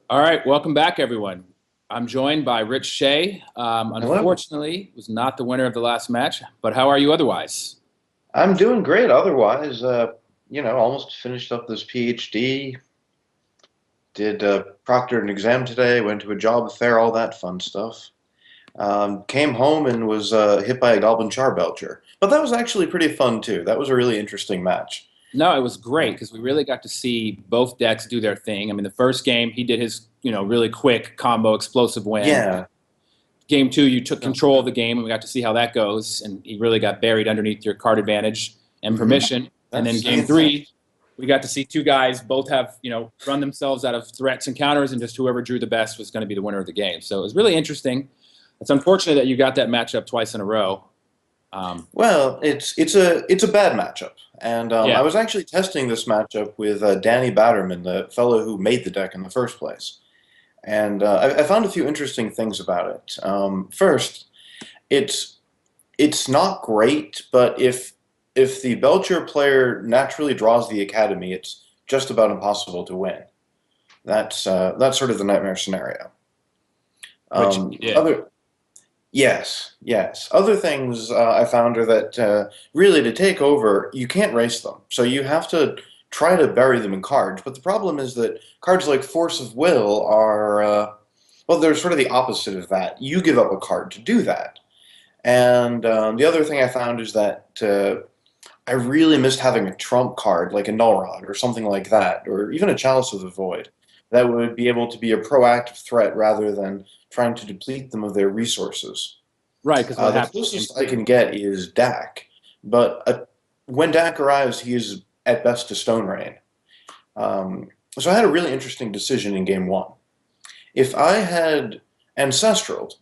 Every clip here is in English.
All right, welcome back, everyone. I'm joined by Rich Shea. Hello. Unfortunately, was not the winner of the last match, but how are you otherwise? I'm doing great otherwise. Almost finished up this PhD, did proctored an exam today, went to a job fair, all that fun stuff. Came home and was hit by a goblin charbelcher. But that was actually pretty fun too. That was a really interesting match. No, it was great Um, because we really got to see both decks do their thing. I mean, the first game he did his, really quick combo explosive win. yeah. Game two, you took control of the game, and we got to see how that goes. And he really got buried underneath your card advantage and hmm permission. And then That's game three, we got to see two guys both have, run themselves out of threats and counters, and just whoever drew the best was going to be the winner of the game. So it was really interesting. It's unfortunate that you got that matchup twice in a row. well, it's a bad matchup, and I Yeah, was actually testing this matchup with Danny Batterman, the fellow who made the deck in the first place. And I found a few interesting things about it. First, it's it's not great, but if the Belcher player naturally draws the Academy, it's just about impossible to win. That's sort of the nightmare scenario. which he did. Other Yes, yes. Other things I found are that really to take over, you can't race them. So you have to try to bury them in cards. But the problem is that cards like Force of Will are, well, they're sort of the opposite of that. You give up a card to do that. And the other thing I found is that I really missed having a trump card like a Null Rod or something like that, or even a Chalice of the Void that would be able to be a proactive threat rather than trying to deplete them of their resources. Right, because what The happened in game closest I two? can get is Dak, but when Dak arrives, he is at best a Stone Rain. So I had a really interesting decision in game one. If I had Ancestraled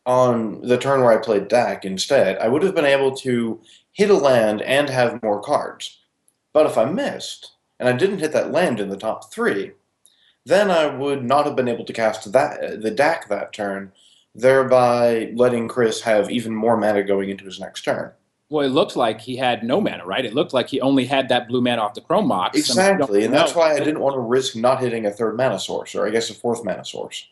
on the turn where I played Dak instead, I would have been able to hit a land and have more cards. But if I missed, and I didn't hit that land in the top three, then I would not have been able to cast the Dak that turn, thereby letting Chris have even more mana going into his next turn. Well, it looked like he had no mana, right? It looked like he only had that blue mana off the Chrome Mox. I mean, you don't Exactly, and that's know. why I didn't want to risk not hitting a third mana source, or I guess a fourth mana source.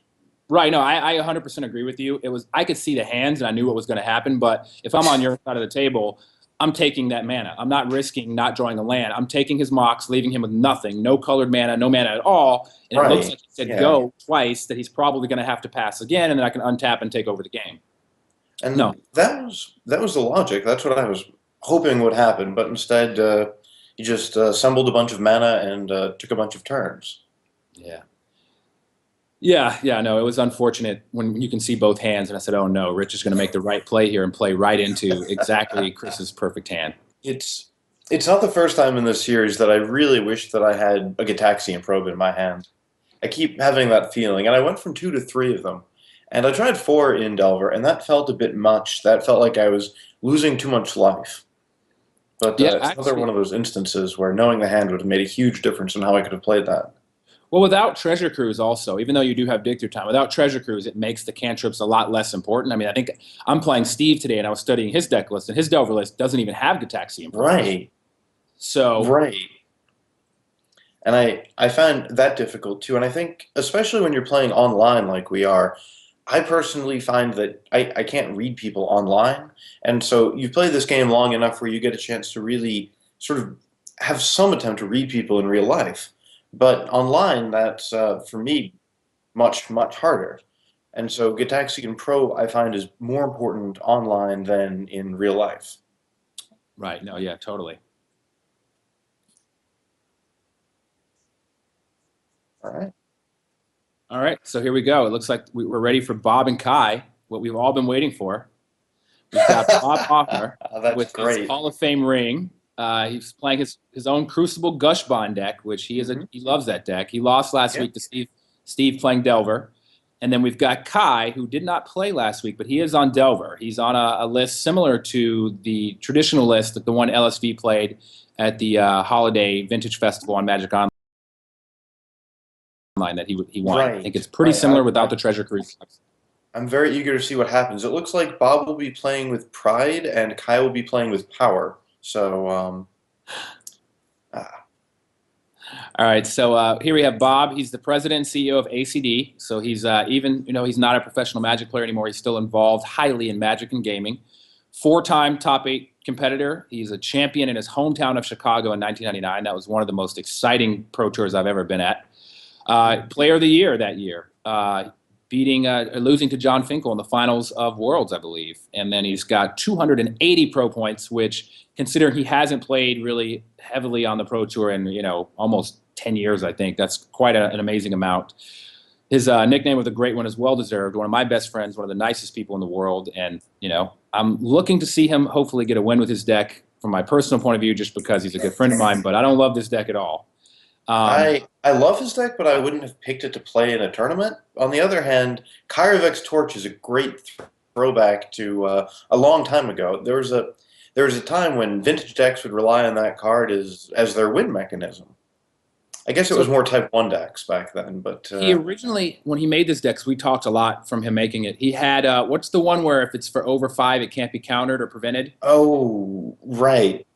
Right. No, I 100% agree with you. It was I could see the hands and I knew what was going to happen. But if I'm on your side of the table, I'm taking that mana. I'm not risking not drawing a land. I'm taking his Mox, leaving him with nothing, no colored mana, no mana at all. And it looks Right, like he said yeah. go twice. That he's probably going to have to pass again, and then I can untap and take over the game. No. And that was the logic. That's what I was hoping would happen, but instead he just assembled a bunch of mana and took a bunch of turns. Yeah. Yeah, no, it was unfortunate when you can see both hands, and I said, "Oh no, Rich is going to make the right play here and play right into exactly Chris's perfect hand." It's it's not the first time in this series that I really wish that I had a Gitaxian probe in my hand. I keep having that feeling, and I went from two to three of them. And I tried four in Delver, and that felt a bit much. That felt like I was losing too much life. But Yeah, it's another one actually, of those instances where knowing the hand would have made a huge difference in how I could have played that. well, without Treasure Cruise, also, even though you do have Dig Through Time, without Treasure Cruise, it makes the cantrips a lot less important. I mean, I think I'm playing Steve today, and I was studying his deck list, and his Delver list doesn't even have Gataxian Probe. Right, So, right. And I find that difficult too. And I think, especially when you're playing online like we are, I personally find that I can't read people online. And so you play this game long enough where you get a chance to really sort of have some attempt to read people in real life. But online, that's for me much, much harder. And so Gitaxian Pro, I find, is more important online than in real life. right, no, yeah, totally. All right. All right, so here we go. It looks like we're ready for Bob and Kai, what we've all been waiting for. We've got Bob Maher That's with his great. Hall of Fame ring. He's playing his own Crucible Gushbond deck, which hmm he loves that deck. He lost last Yeah. week to Steve playing Delver, and then we've got Kai, who did not play last week, but he is on Delver. He's on a list similar to the traditional list that the one LSV played at the Holiday Vintage Festival on Magic Online that he won. I think Right, it's pretty right. similar without the Treasure Cruise. I'm very eager to see what happens. It looks like Bob will be playing with Pride and Kai will be playing with Power. So, ah, All right, so here we have Bob. He's the president and CEO of ACD. So he's even, he's not a professional Magic player anymore. He's still involved highly in Magic and gaming. Four-time top 8 competitor. He's a champion in his hometown of Chicago in 1999. That was one of the most exciting Pro Tours I've ever been at. Player of the Year that year, losing to John Finkel in the finals of Worlds, I believe. And then he's got 280 pro points, which, considering he hasn't played really heavily on the Pro Tour in, almost 10 years, I think, that's quite an amazing amount. His nickname was a great one, is well-deserved. One of my best friends, one of the nicest people in the world. And, I'm looking to see him hopefully get a win with his deck from my personal point of view, just because he's a good friend of mine, but I don't love this deck at all. I love his deck, but I wouldn't have picked it to play in a tournament. On the other hand, Kyrivex Torch is a great throwback to a long time ago. There was a time when vintage decks would rely on that card as their win mechanism. I guess it was more Type 1 decks back then, but he originally, when he made this deck, 'cause we talked a lot from him making it, he had what's the one where if it's for over 5 it can't be countered or prevented? Oh, right.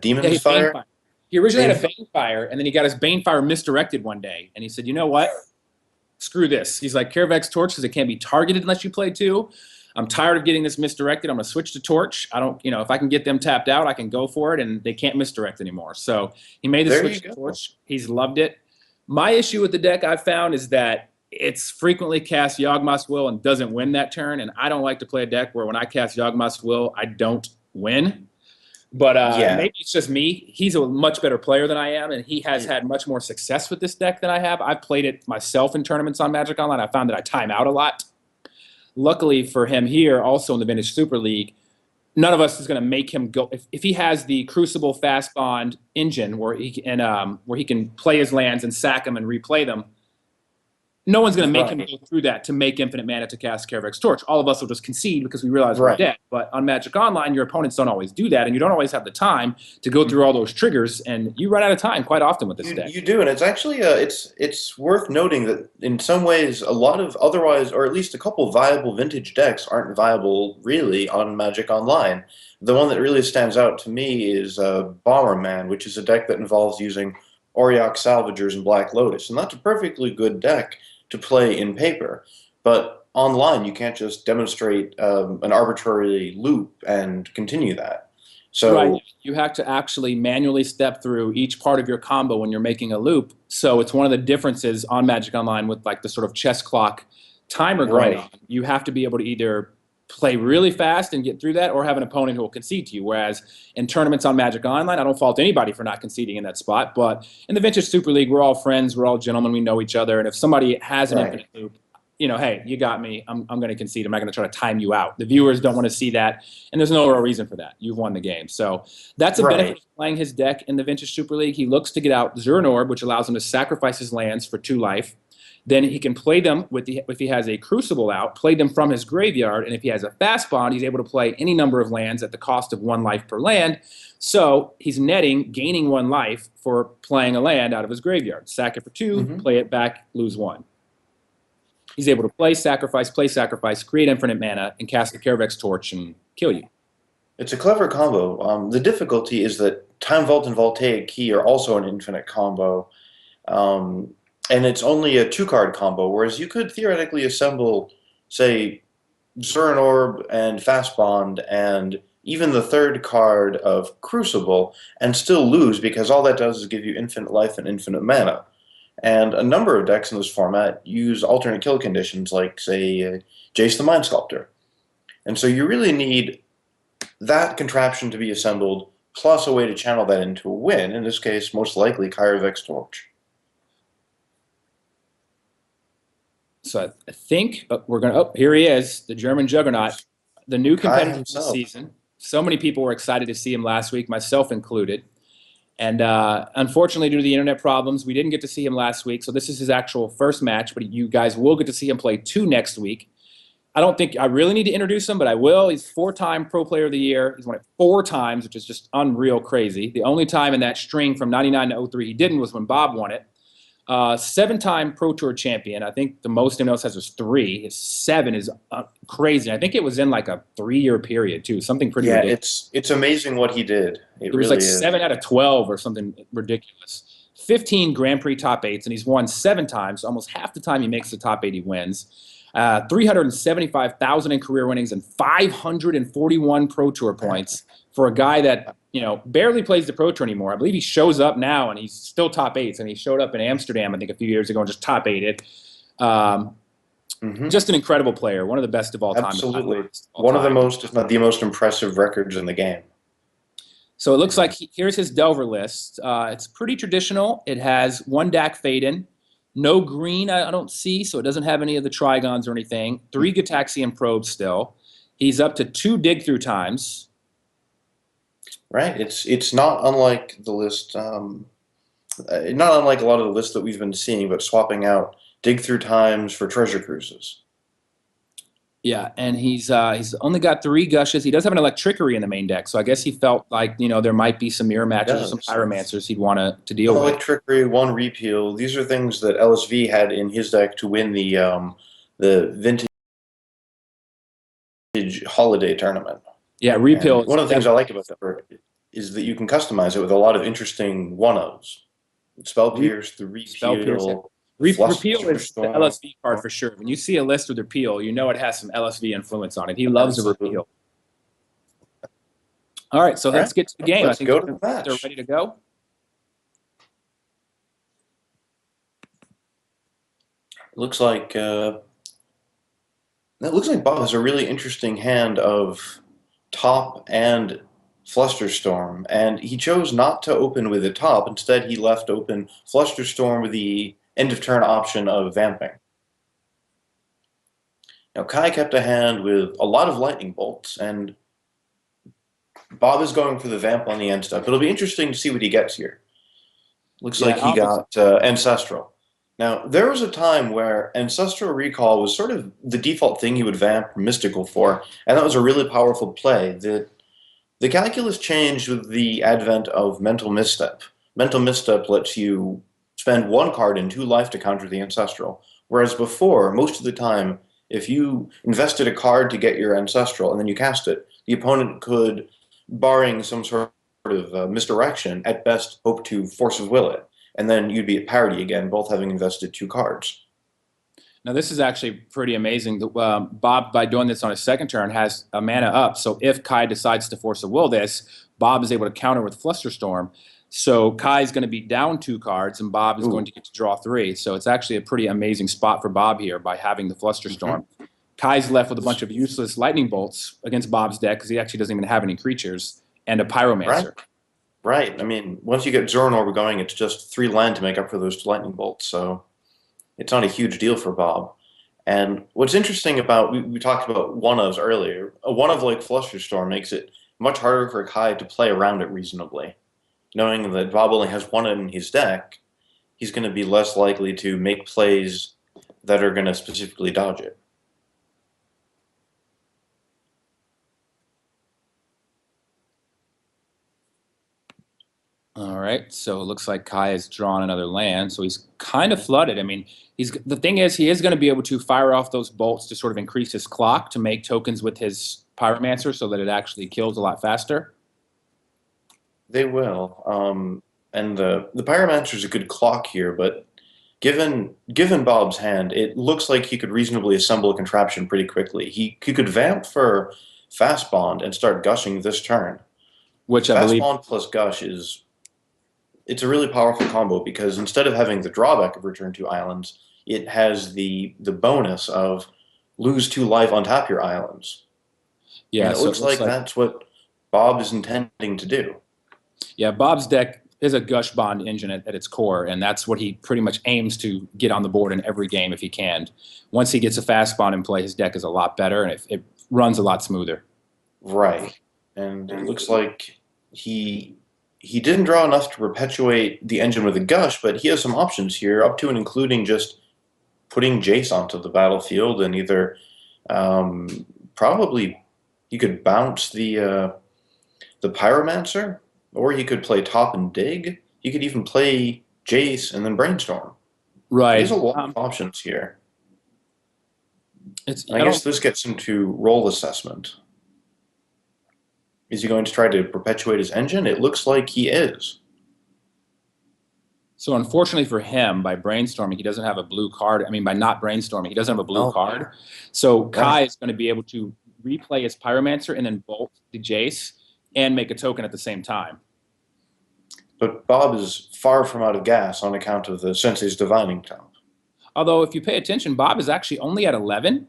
Demon's Fire? Banefire. He originally had a Banefire, and then he got his Banefire misdirected one day, and he said, you know what? Screw this. He's like, Kyrivex Torch says it can't be targeted unless you play 2. I'm tired of getting this misdirected. I'm going to switch to Torch. I don't, if I can get them tapped out, I can go for it, and they can't misdirect anymore. So he made the switch to Torch. He's loved it. My issue with the deck I've found is that it's frequently cast Yawgmoth's Will and doesn't win that turn, and I don't like to play a deck where when I cast Yawgmoth's Will, I don't win. But maybe it's just me. He's a much better player than I am, and he has had much more success with this deck than I have. I've played it myself in tournaments on Magic Online. I found that I time out a lot. Luckily for him here, also in the Vintage Super League, none of us is going to make him go. If he has the Crucible Fast Bond engine where he can play his lands and sack them and replay them, no one's going to make him go through that to make infinite mana to cast Kyrivex Torch. All of us will just concede because we realize we're dead. But on Magic Online, your opponents don't always do that, and you don't always have the time to go through all those triggers, and you run out of time quite often with this deck. You do, and it's actually it's worth noting that in some ways a lot of otherwise, or at least a couple viable vintage decks aren't viable really on Magic Online. The one that really stands out to me is Bomberman, which is a deck that involves using Auriok Salvagers and Black Lotus, and that's a perfectly good deck to play in paper, but online you can't just demonstrate an arbitrary loop and continue that. So you have to actually manually step through each part of your combo when you're making a loop. So it's one of the differences on Magic Online with like the sort of chess clock timer going on. You have to be able to either play really fast and get through that, or have an opponent who will concede to you. Whereas in tournaments on Magic Online, I don't fault anybody for not conceding in that spot. But in the Vintage Super League, we're all friends, we're all gentlemen, we know each other. And if somebody has an infinite loop, hey, you got me. I'm going to concede. I'm not going to try to time you out. The viewers don't want to see that, and there's no real reason for that. You've won the game. So that's a benefit of playing his deck in the Vintage Super League. He looks to get out Zuran Orb, which allows him to sacrifice his lands for 2 life. Then he can play them if he has a Crucible out, play them from his graveyard, and if he has a Fast Bond, he's able to play any number of lands at the cost of 1 life per land. So he's gaining 1 life for playing a land out of his graveyard. Sack it for 2, play it back, lose 1. He's able to play, sacrifice, create infinite mana, and cast the Kyrivex Torch and kill you. It's a clever combo. The difficulty is that Time Vault and Voltaic Key are also an infinite combo. And it's only a 2-card combo, whereas you could theoretically assemble, say, Zuran Orb and Fast Bond and even the 3rd card of Crucible and still lose, because all that does is give you infinite life and infinite mana. And a number of decks in this format use alternate kill conditions like, say, Jace the Mind Sculptor. And so you really need that contraption to be assembled, plus a way to channel that into a win, in this case, most likely Kyrivex Torch. So I think we're going to, here he is, the German juggernaut, the new competitor this season. So many people were excited to see him last week, myself included. And unfortunately, due to the internet problems, we didn't get to see him last week. So this is his actual first match, but you guys will get to see him play 2 next week. I don't think I really need to introduce him, but I will. He's 4-time Pro Player of the Year. He's won it 4 times, which is just unreal crazy. The only time in that string from 99 to 03 he didn't was when Bob won it. 7-time Pro Tour champion. I think the most anyone else has was 3. His 7 is crazy. I think it was in like a 3-year period too. Something pretty ridiculous. It's amazing what he did. It was really like 7 out of 12 or something ridiculous. 15 Grand Prix top eights, and he's won 7 times. Almost half the time he makes the top 8, he wins. 375,000 in career winnings and 541 Pro Tour points for a guy that, you know, barely plays the Pro Tour anymore. I believe he shows up now and he's still top 8s, and he showed up in Amsterdam, I think, a few years ago and just top 8'd. Just an incredible player, one of the best of all time. Absolutely. One of the most, if not the most impressive records in the game. So it looks like here's his Delver list. It's pretty traditional. It has 1 Dak fade-in, no green I don't see, so it doesn't have any of the trigons or anything. 3 Gataxian probes still. He's up to 2 dig-through times. Right. It's not unlike the list, not unlike a lot of the lists that we've been seeing, but swapping out dig-through times for treasure cruises. Yeah, and he's only got 3 gushes. He does have an electrickery in the main deck, so I guess he felt like, you know, there might be some mirror matches or some pyromancers he'd want to deal with. Electrickery, 1 repeal. These are things that LSV had in his deck to win the vintage holiday tournament. Yeah, repeal. And one of the things I like about that is that you can customize it with a lot of interesting one-ofs. Spell Pierce, the repeal. Repeal is the LSV card for sure. When you see a list with repeal, you know it has some LSV influence on it. He loves a repeal. All right, so let's get to the game. Let's go to the match. They're ready to go. Looks like Bob has a really interesting hand of top and Flusterstorm, and he chose not to open with the top. Instead, he left open Flusterstorm with the end of turn option of vamping. Now Kai kept a hand with a lot of lightning bolts, and Bob is going for the vamp on the end step. It'll be interesting to see what he gets here. Looks like he got Ancestral. Now there was a time where Ancestral Recall was sort of the default thing he would vamp Mystical for, and that was a really powerful play. The calculus changed with the advent of Mental Misstep. Mental Misstep lets you spend 1 card and 2 life to counter the Ancestral. Whereas before, most of the time, if you invested a card to get your Ancestral and then you cast it, the opponent could, barring some sort of misdirection, at best hope to Force of Will it. And then you'd be at parity again, both having invested 2 cards. Now this is actually pretty amazing. Bob, by doing this on his second turn, has a mana up. So if Kai decides to Force of Will this, Bob is able to counter with Flusterstorm. So Kai's going to be down 2 cards, and Bob is going to get to draw 3. So it's actually a pretty amazing spot for Bob here by having the Flusterstorm. Kai's left with a bunch of useless lightning bolts against Bob's deck because he actually doesn't even have any creatures, and a Pyromancer. Right. I mean, once you get Zoran Orb going, it's just 3 land to make up for those lightning bolts. So it's not a huge deal for Bob. And what's interesting about, we talked about one-ofs earlier, a one-of like Flusterstorm makes it much harder for Kai to play around it reasonably. Knowing that Bob only has 1 in his deck, he's going to be less likely to make plays that are going to specifically dodge it. All right, so it looks like Kai has drawn another land, so he's kind of flooded. I mean, the thing is, he is going to be able to fire off those bolts to sort of increase his clock to make tokens with his Pyromancer so that it actually kills a lot faster. They will. And the Pyromancer is a good clock here, but given Bob's hand, it looks like he could reasonably assemble a contraption pretty quickly. He could vamp for Fast Bond and start gushing this turn. Which I believe... Fast Bond plus Gush it's a really powerful combo because instead of having the drawback of Return 2 Islands, it has the bonus of lose 2 life on top your islands. Yeah, and it looks like that's what Bob is intending to do. Yeah, Bob's deck is a Gush Bond engine at its core, and that's what he pretty much aims to get on the board in every game if he can. Once he gets a Fast Bond in play, his deck is a lot better, and it runs a lot smoother. Right, and it looks like he didn't draw enough to perpetuate the engine with a Gush, but he has some options here, up to and including just putting Jace onto the battlefield and either probably you could bounce the Pyromancer, or he could play top and dig. He could even play Jace and then Brainstorm. Right. There's a lot of options here. I guess this gets him to roll assessment. Is he going to try to perpetuate his engine? It looks like he is. So unfortunately for him, by brainstorming, he doesn't have a blue card. I mean, by not brainstorming, he doesn't have a blue Oh, card. So right. Kai is going to be able to replay his Pyromancer and then bolt the Jace and make a token at the same time. But Bob is far from out of gas on account of the Sensei's Divining Top. Although, if you pay attention, Bob is actually only at 11.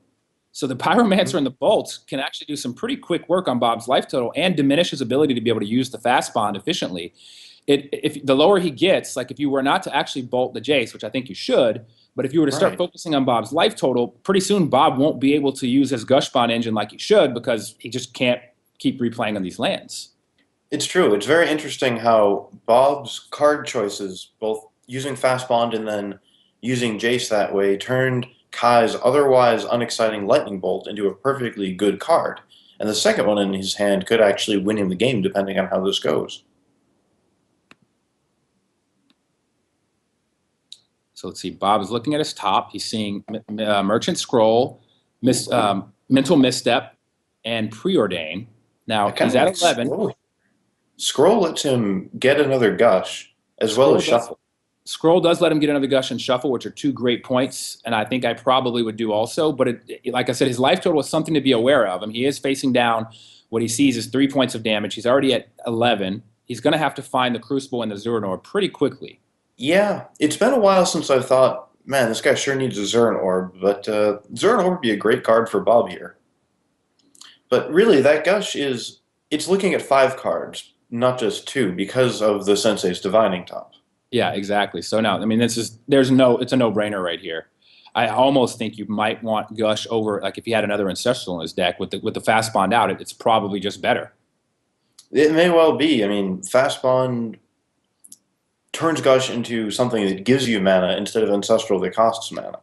So the Pyromancer and the Bolt can actually do some pretty quick work on Bob's life total and diminish his ability to be able to use the fast bond efficiently. If the lower he gets, like if you were not to actually bolt the Jace, which I think you should, but if you were to start Right. focusing on Bob's life total, pretty soon Bob won't be able to use his Gush Bond engine like he should because he just can't keep replaying on these lands. It's true. It's very interesting how Bob's card choices, both using Fast Bond and then using Jace that way, turned Kai's otherwise unexciting Lightning Bolt into a perfectly good card. And the second one in his hand could actually win him the game, depending on how this goes. So let's see. Bob is looking at his top. He's seeing Merchant Scroll, Mental Misstep, and Preordain. Now, he's at 11. Scroll lets him get another Gush, as well as Shuffle. Scroll does let him get another Gush and Shuffle, which are two great points, and I think I probably would do also. But like I said, his life total is something to be aware of. I mean, he is facing down. What he sees is 3 points of damage. He's already at 11. He's going to have to find the Crucible and the Zuranor pretty quickly. Yeah, it's been a while since I thought, man, this guy sure needs a Zuran Orb, but Zuran Orb would be a great card for Bob here. But really, that Gush it's looking at 5 cards, not just 2, because of the Sensei's Divining Top. Yeah, exactly. So now, I mean, it's a no-brainer right here. I almost think you might want Gush over, like if he had another Ancestral in his deck with the Fast Bond out, it's probably just better. It may well be. I mean, Fast Bond turns Gush into something that gives you mana instead of Ancestral that costs mana.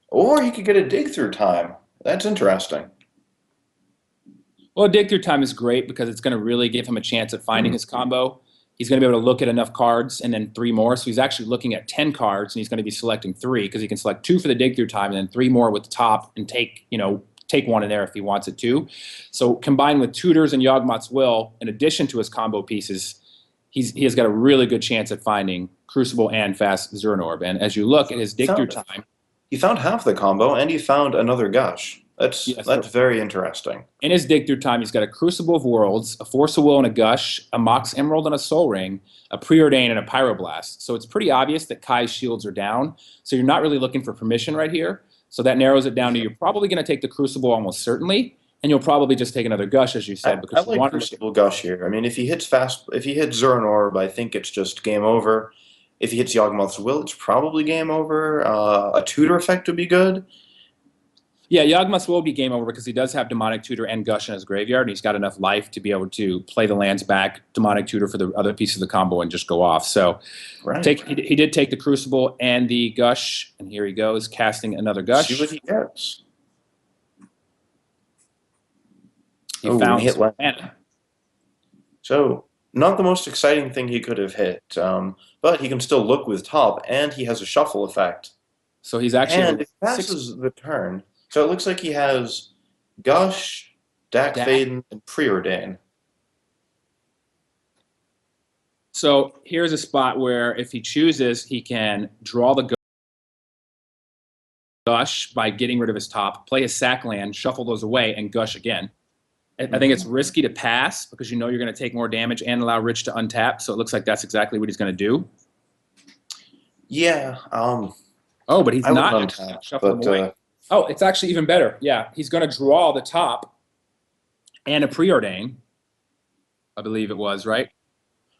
Or he could get a Dig Through Time. That's interesting. Well, Dig Through Time is great because it's going to really give him a chance at finding his combo. He's going to be able to look at enough cards and then 3 more. So he's actually looking at 10 cards, and he's going to be selecting 3 because he can select 2 for the Dig Through Time and then 3 more with the top and take one in there if he wants it to. So combined with Tutors and Yawgmoth's Will, in addition to his combo pieces, he has got a really good chance at finding Crucible and Fast Zuran Orb. And as you look at his Dig Through Time, he found half the combo, and he found another Gush. That's very interesting. In his Dig Through Time, he's got a Crucible of Worlds, a Force of Will and a Gush, a Mox Emerald and a Soul Ring, a Preordain and a Pyroblast. So it's pretty obvious that Kai's shields are down. So you're not really looking for permission right here. So that narrows it down to you're probably going to take the Crucible almost certainly, and you'll probably just take another Gush, as you said. Because I like Crucible Gush here. I mean, if he hits Zuran Orb, I think it's just game over. If he hits Yawgmoth's Will, it's probably game over. A Tutor effect would be good. Yeah, Yawgmoth's will be game over because he does have Demonic Tutor and Gush in his graveyard, and he's got enough life to be able to play the lands back, Demonic Tutor for the other piece of the combo, and just go off. So he did take the Crucible and the Gush, and here he goes, casting another Gush. See what he gets. He found hit mana. So, not the most exciting thing he could have hit, but he can still look with top, and he has a Shuffle effect. So he's actually... And it passes the turn. So it looks like he has Gush, Dak Faden, and Preordain. So here's a spot where if he chooses, he can draw the Gush by getting rid of his top, play his sack land, shuffle those away, and Gush again. I think it's risky to pass because you know you're going to take more damage and allow Rich to untap. So it looks like that's exactly what he's going to do. Yeah. Oh, but he's not shuffling away. Oh, it's actually even better. Yeah, he's going to draw the top and a Preordain, I believe it was, right?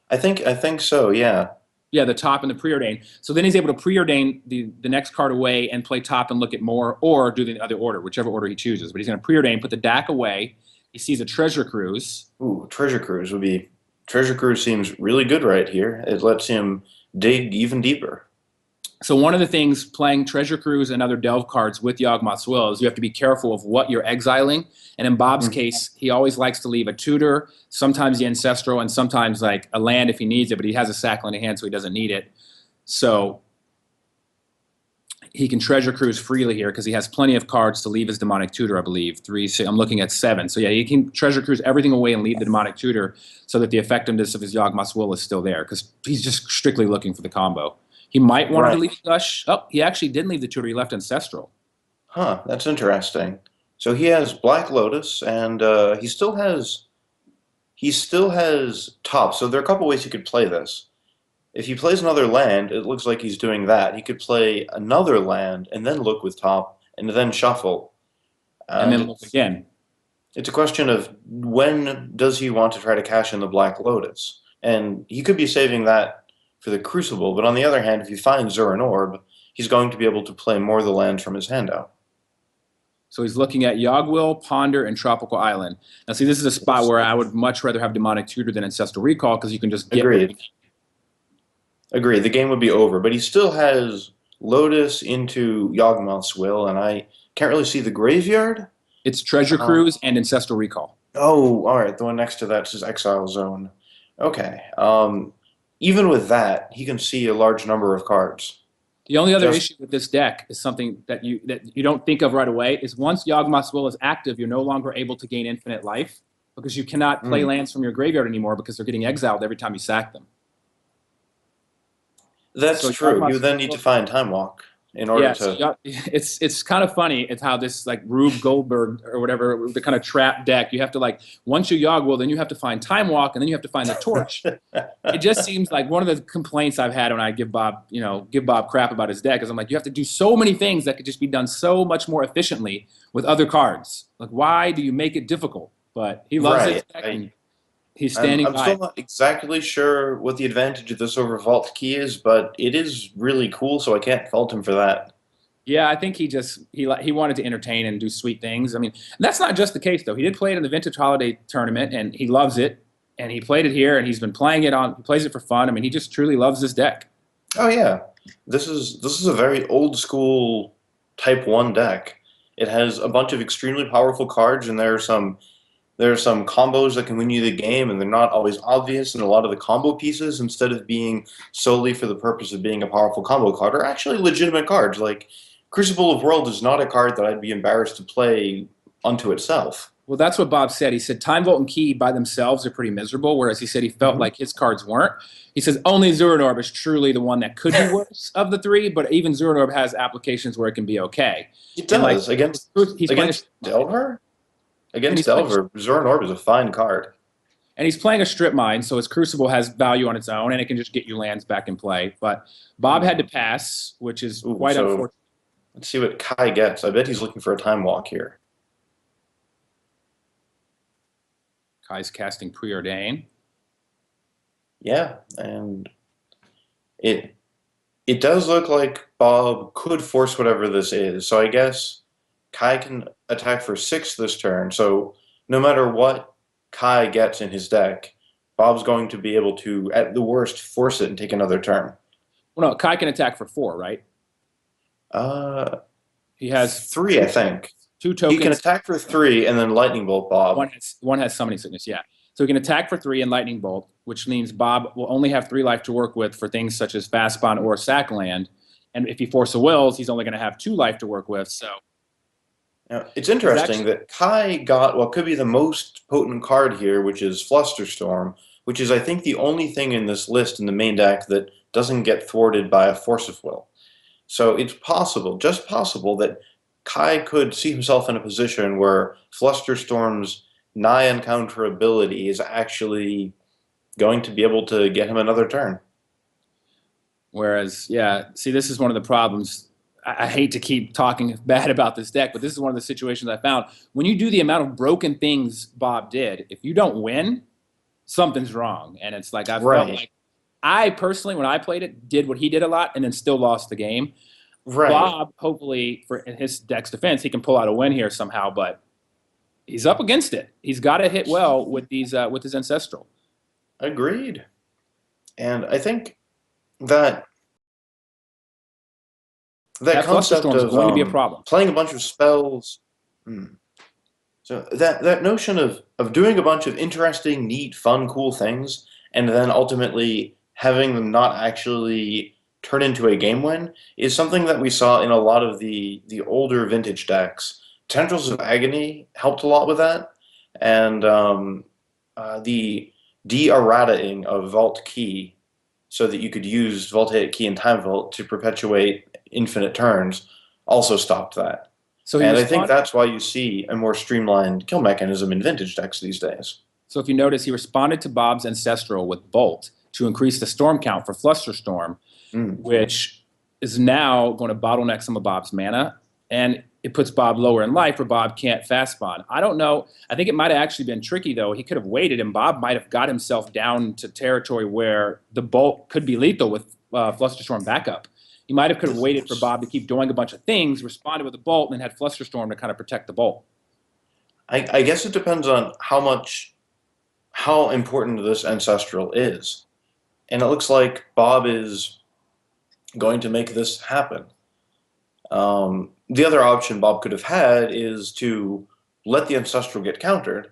I think so, yeah. Yeah, the top and the Preordain. So then he's able to Preordain the next card away and play top and look at more, or do the other order, whichever order he chooses. But he's going to Preordain, put the DAC away. He sees a Treasure Cruise. Ooh, Treasure Cruise would be... Treasure Cruise seems really good right here. It lets him dig even deeper. So one of the things playing Treasure Cruise and other Delve cards with Yawgmoth's Will is you have to be careful of what you're exiling. And in Bob's case, he always likes to leave a Tutor, sometimes the Ancestral, and sometimes like a land if he needs it, but he has a sack land in hand, so he doesn't need it. So he can treasure cruise freely here because he has plenty of cards to leave his demonic tutor, I believe. Three, six, I'm looking at 7. So yeah, he can treasure cruise everything away and leave the demonic tutor so that the effectiveness of his Yawgmoth's Will is still there because he's just strictly looking for the combo. He might want to Right. leave Gush. Oh, he actually didn't leave the tutor. He left Ancestral. Huh, that's interesting. So he has Black Lotus, and he still has top. So there are a couple ways he could play this. If he plays another land, it looks like he's doing that. He could play another land and then look with top and then shuffle. And And then look again. it's a question of when does he want to try to cash in the Black Lotus? And he could be saving that for the Crucible, but on the other hand, if he finds Zurin Orb, he's going to be able to play more of the lands from his handout. So he's looking at Yawgwill, Ponder, and Tropical Island. Now, see, this is a spot where I would much rather have Demonic Tutor than Ancestral Recall because you can just get Agreed. Agreed. The game would be over, but he still has Lotus into Yawgmoth's Will, and I can't really see the graveyard. It's Treasure Cruise and Ancestral Recall. Oh, all right. The one next to that's his Exile Zone. Okay. Even with that, he can see a large number of cards. The only other Just- issue with this deck is something that you don't think of right away is once Yawgmoth's Will is active, you're no longer able to gain infinite life because you cannot play lands from your graveyard anymore because they're getting exiled every time you sack them. That's So true. Yawgmoth's You then need to find Time Walk in order Yeah, to. so it's kind of funny. It's how this like Rube Goldberg or whatever the kind of trap deck. You have to like once you Yawgwill, then you have to find Time Walk, and then you have to find the Torch. It just seems like one of the complaints I've had when I give Bob crap about his deck is I'm like you have to do so many things that could just be done so much more efficiently with other cards. Like why do you make it difficult? But he loves Right. his deck. And he's standing I'm by. still not exactly sure what the advantage of this over Vault Key is, but it is really cool, so I can't fault him for that. Yeah, I think he wanted to entertain and do sweet things. I mean, that's not just the case though. He did play it in the Vintage Holiday Tournament, and he loves it. And he played it here, and he's been playing it on. He plays it for fun. I mean, he just truly loves this deck. Oh yeah, this is a very old school Type 1 deck. It has a bunch of extremely powerful cards, and there are some combos that can win you the game, and they're not always obvious. And a lot of the combo pieces, instead of being solely for the purpose of being a powerful combo card, are actually legitimate cards. Like Crucible of Worlds is not a card that I'd be embarrassed to play unto itself. Well, that's what Bob said. He said Time Vault and Key by themselves are pretty miserable, whereas he said he felt like his cards weren't. He says only Zurin Orb is truly the one that could be worse of the three, but even Zurin Orb has applications where it can be okay. It does. like, against He's playing Delver? And Against he's playing- Delver, Zurin Orb is a fine card. And he's playing a strip mine, so his Crucible has value on its own, and it can just get you lands back in play. But Bob had to pass, which is Ooh, quite so- unfortunate. Let's see what Kai gets. I bet he's looking for a Time Walk here. Kai's casting Preordain. Yeah, and it does look like Bob could force whatever this is. So I guess Kai can attack for 6 this turn. So no matter what Kai gets in his deck, Bob's going to be able to, at the worst, force it and take another turn. Well, no, Kai can attack for 4, right? He has 3, I think. 2 tokens. He can attack for 3 and then Lightning Bolt Bob. One has Summoning Sickness, yeah. So he can attack for 3 and Lightning Bolt, which means Bob will only have 3 life to work with for things such as Fast Spawn or Sack Land. And if he Force of Wills, he's only going to have 2 life to work with. So Now, it's interesting that Kai got what could be the most potent card here, which is Flusterstorm, which is, I think, the only thing in this list in the main deck that doesn't get thwarted by a Force of Will. So it's possible, just possible, that Kai could see himself in a position where Flusterstorm's nigh uncounterability is actually going to be able to get him another turn. whereas, yeah, see, this is one of the problems. I hate to keep talking bad about this deck, but this is one of the situations I found. When you do the amount of broken things Bob did, if you don't win, something's wrong. And it's like I felt like I personally, when I played it, did what he did a lot and then still lost the game. Right. Bob, hopefully, in his deck's defense, he can pull out a win here somehow, but he's up against it. He's got to hit well with with his Ancestral. Agreed. And I think that concept Flusterstorm is of going to be a problem. playing a bunch of spells. So that notion of doing a bunch of interesting, neat, fun, cool things, and then ultimately having them not actually turn into a game win is something that we saw in a lot of the older vintage decks. Tendrils of Agony helped a lot with that, and the de-errataing of Vault Key so that you could use Voltaic Key and Time Vault to perpetuate infinite turns also stopped that. So And I think that's why you see a more streamlined kill mechanism in vintage decks these days. So if you notice, he responded to Bob's Ancestral with Bolt to increase the storm count for Flusterstorm, which is now going to bottleneck some of Bob's mana, and it puts Bob lower in life where Bob can't fast spawn. I don't know. I think it might have actually been tricky, though. He could have waited, and Bob might have got himself down to territory where the Bolt could be lethal with Flusterstorm backup. He might have could have waited for Bob to keep doing a bunch of things, responded with a Bolt, and then had Flusterstorm to kind of protect the Bolt. I guess it depends on how important this Ancestral is. And it looks like Bob is going to make this happen. The other option Bob could have had is to let the Ancestral get countered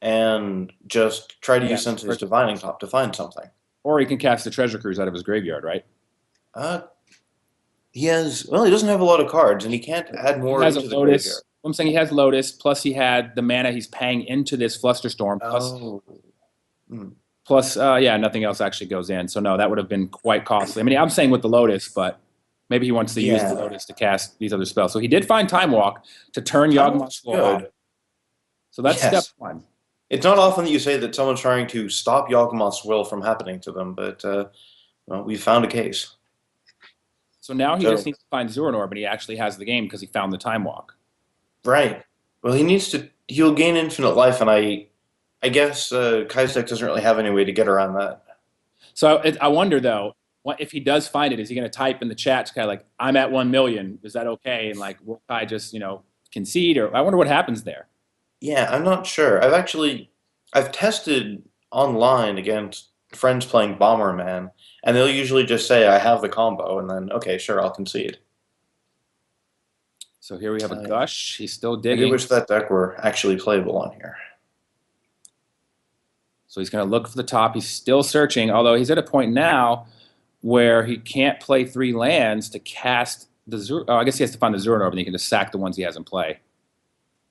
and just try to use Sensei's Divining Top to find something. Or he can cast the Treasure Cruise out of his graveyard, right? He doesn't have a lot of cards, and he can't add more into the Lotus. graveyard. I'm saying he has Lotus, plus he had the mana he's paying into this Flusterstorm, plus nothing else actually goes in. So no, that would have been quite costly. I mean, I'm saying with the Lotus, but maybe he wants to use the Lotus to cast these other spells. So he did find Time Walk to turn Yawgmoth's Will off. So that's step one. It's not often that you say that someone's trying to stop Yawgmoth's Will from happening to them, but well, we found a case. So now he just needs to find Zuranor, but he actually has the game because he found the Time Walk. Right. Well, he'll gain infinite life, and I guess Kai's deck doesn't really have any way to get around that. So I wonder, though, what if he does find it, is he going to type in the chat, kind of like, I'm at 1 million, is that okay? And like, will Kai just, concede? Or I wonder what happens there. Yeah, I'm not sure. I've tested online against friends playing Bomberman, and they'll usually just say, I have the combo, and then, okay, sure, I'll concede. So here we have a Gush. He's still digging. I wish that deck were actually playable on here. So he's going to look for the top. He's still searching, although he's at a point now where he can't play 3 lands to cast the I guess he has to find the Zuranor, but he can just sack the ones he has in play.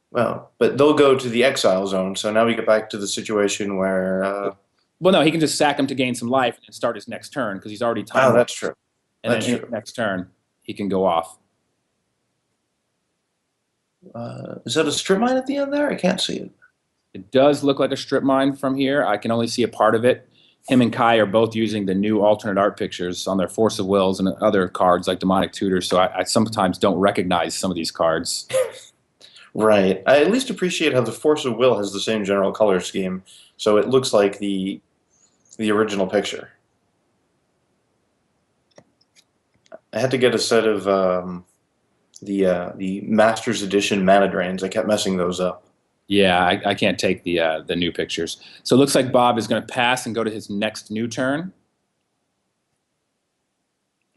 Well, but they'll go to the exile zone, so now we get back to the situation where... well, no, he can just sack him to gain some life and then start his next turn, because he's already timed. Oh, that's true. And then next turn, he can go off. Is that a strip mine at the end there? I can't see it. It does look like a strip mine from here. I can only see a part of it. Him and Kai are both using the new alternate art pictures on their Force of Wills and other cards like Demonic Tutor, so I sometimes don't recognize some of these cards. Right. I at least appreciate how the Force of Will has the same general color scheme, so it looks like the original picture. I had to get a set of the Masters Edition Mana Drains. I kept messing those up. Yeah, I can't take the new pictures. So it looks like Bob is going to pass and go to his next new turn.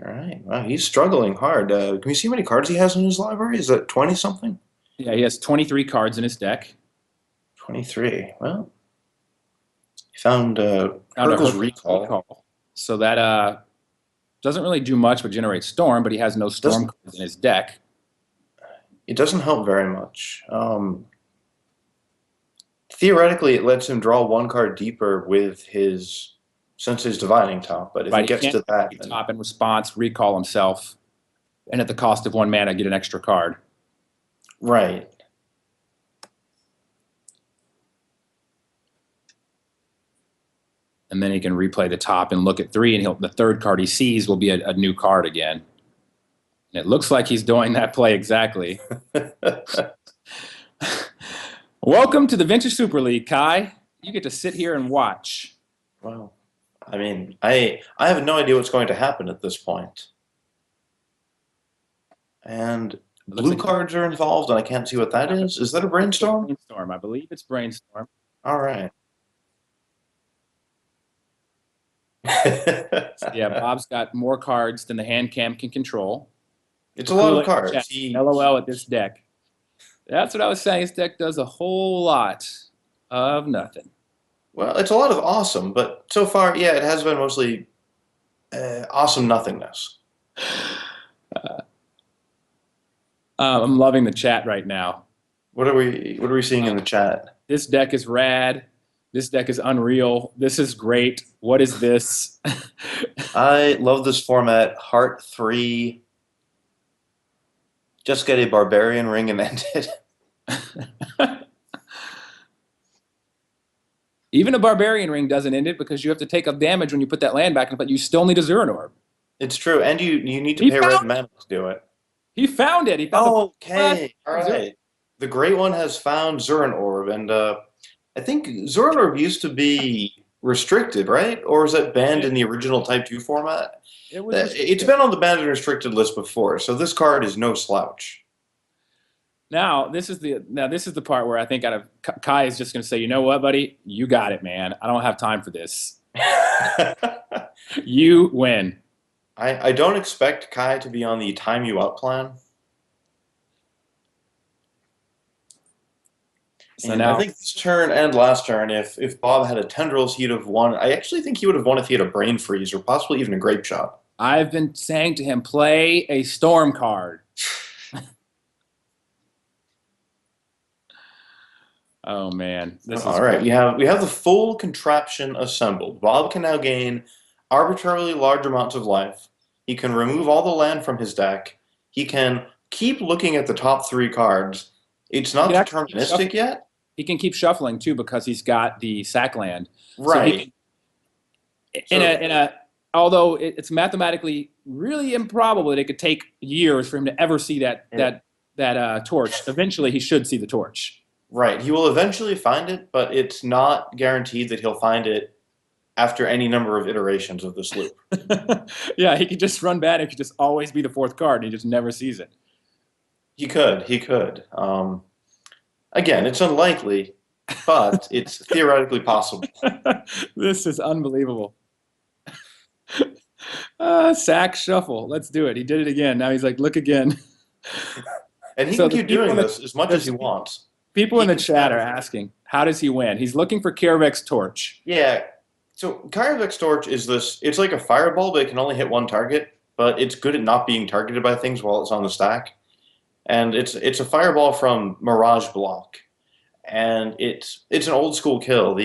All right. Wow, he's struggling hard. Can we see how many cards he has in his library? Is that 20-something? Yeah, he has 23 cards in his deck. 23. Well, he found Hurkyl's Recall. So that doesn't really do much but generate Storm, but he has no Storm cards in his deck. It doesn't help very much. Theoretically, it lets him draw 1 card deeper with his Sensei's Divining Top, but if he gets to that... Then top in response, recall himself, and at the cost of 1 mana, get an extra card. Right. And then he can replay the top and look at 3, and the 3rd card he sees will be a new card again. And it looks like he's doing that play exactly. Welcome to the Vintage Super League, Kai. You get to sit here and watch. Well, I mean, I have no idea what's going to happen at this point. And blue cards are involved, and I can't see what that is. Is that a Brainstorm? Brainstorm. I believe it's Brainstorm. All right. Yeah, Bob's got more cards than the hand cam can control. It's a lot of cards. LOL at this deck. That's what I was saying. His deck does a whole lot of nothing. Well, it's a lot of awesome, but so far, yeah, it has been mostly awesome nothingness. I'm loving the chat right now. What are we seeing in the chat? This deck is rad. This deck is unreal. This is great. What is this? I love this format. Heart 3. Just get a barbarian ring and end it. Even a barbarian ring doesn't end it because you have to take up damage when you put that land back, but you still need a Zuran Orb. It's true, and you need to He pay red found mana to do it. He found it. He found Okay, all right. The Great One has found Zuran Orb, and I think Zuran Orb used to be restricted, right? Or was that banned in the original Type 2 format? It's been on the banned and restricted list before, so this card is no slouch. Now this is the part where I think out of Kai is just going to say, you know what, buddy, you got it, man. I don't have time for this. You win. I don't expect Kai to be on the time you up plan. So now, I think this turn and last turn, if Bob had a Tendrils, he'd have won. I actually think he would have won if he had a Brain Freeze or possibly even a Grape Shot. I've been saying to him, play a Storm card. Oh man! All right, we have the full contraption assembled. Bob can now gain arbitrarily large amounts of life. He can remove all the land from his deck. He can keep looking at the top 3 cards. It's not deterministic yet. He can keep shuffling too because he's got the sack land. Right. So although it's mathematically really improbable that it could take years for him to ever see that torch. Eventually, he should see the torch. Right. He will eventually find it, but it's not guaranteed that he'll find it after any number of iterations of this loop. Yeah, he could just run bad. It could just always be the 4th card, and he just never sees it. He could. Again, it's unlikely, but it's theoretically possible. This is unbelievable. Sack shuffle. Let's do it. He did it again. Now he's like, look again. And he can keep doing this as much as he wants. People in the chat are asking, how does he win? He's looking for Karavek's Torch. Yeah. So Karavek's Torch is this. It's like a fireball, but it can only hit one target. But it's good at not being targeted by things while it's on the stack. And it's a fireball from Mirage Block, and it's an old school kill.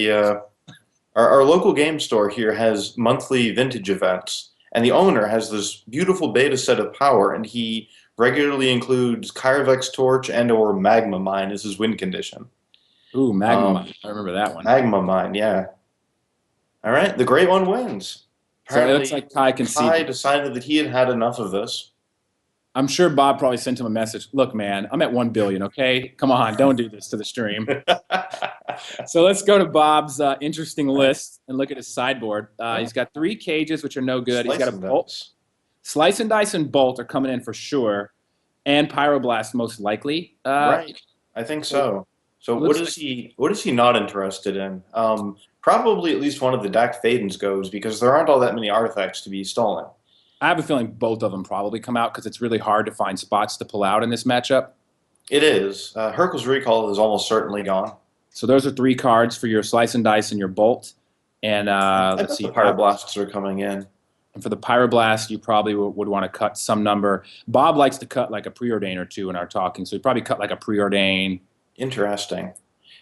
Our local game store here has monthly vintage events, and the owner has this beautiful beta set of power, and he regularly includes Karavek's Torch and/or Magma Mine as his win condition. Ooh, Magma Mine. I remember that one. Magma Mine, yeah. All right, the Great One wins. So it looks like Kai can see. Kai decided that he had had enough of this. I'm sure Bob probably sent him a message. Look, man, I'm at 1 billion, okay? Come on, don't do this to the stream. So let's go to Bob's interesting list and look at his sideboard. He's got 3 cages, which are no good. He's got a bolt. Slice and Dice and Bolt are coming in for sure, and Pyroblast most likely. Right, I think so. So what is he not interested in? Probably at least one of the Dak Thadens goes, because there aren't all that many artifacts to be stolen. I have a feeling both of them probably come out because it's really hard to find spots to pull out in this matchup. It is. Hercule's Recall is almost certainly gone. So those are 3 cards for your Slice and Dice and your Bolt. And let's see. The Pyroblasts are coming in. And for the Pyroblast, you probably would want to cut some number. Bob likes to cut like a Preordain or 2 in our talking, so he'd probably cut like a Preordain. Interesting.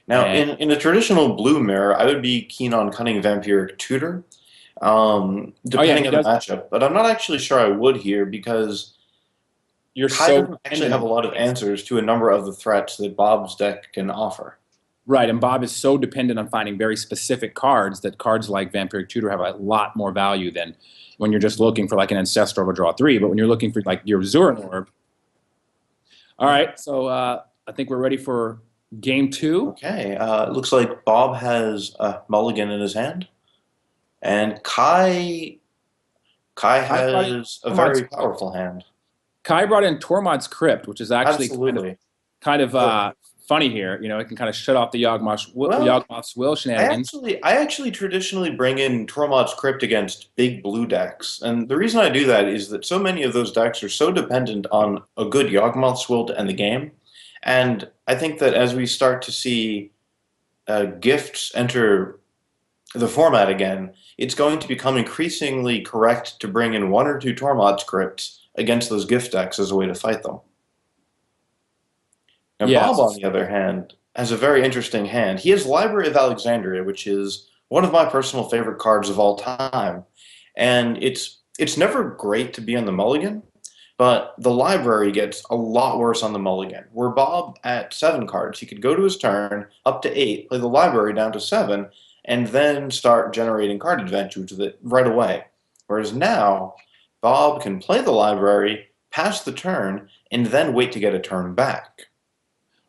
Now, in a traditional blue mirror, I would be keen on cutting Vampiric Tutor. Depending on the matchup, but I'm not actually sure I would here because Kai doesn't actually have a lot of answers to a number of the threats that Bob's deck can offer. Right, and Bob is so dependent on finding very specific cards that cards like Vampiric Tutor have a lot more value than when you're just looking for like an Ancestral or draw 3, but when you're looking for like your Zuran Orb. All right, so I think we're ready for game 2. Okay, it looks like Bob has a mulligan in his hand. And Kai has a very powerful hand. Kai brought in Tormod's Crypt, which is actually kind of funny here. You know, it can kind of shut off the Yawgmoth's Will shenanigans. I actually traditionally bring in Tormod's Crypt against big blue decks. And the reason I do that is that so many of those decks are so dependent on a good Yawgmoth's Will to end the game. And I think that as we start to see gifts enter the format again, it's going to become increasingly correct to bring in one or two Tormod scripts against those gift decks as a way to fight them. Now, Bob, on Yes. the other hand, has a very interesting hand. He has Library of Alexandria, which is one of my personal favorite cards of all time. And it's never great to be on the mulligan, but the library gets a lot worse on the mulligan. Where Bob at 7 cards, he could go to his turn up to 8, play the library down to 7, and then start generating card advantage with it right away. Whereas now, Bob can play the library, pass the turn, and then wait to get a turn back.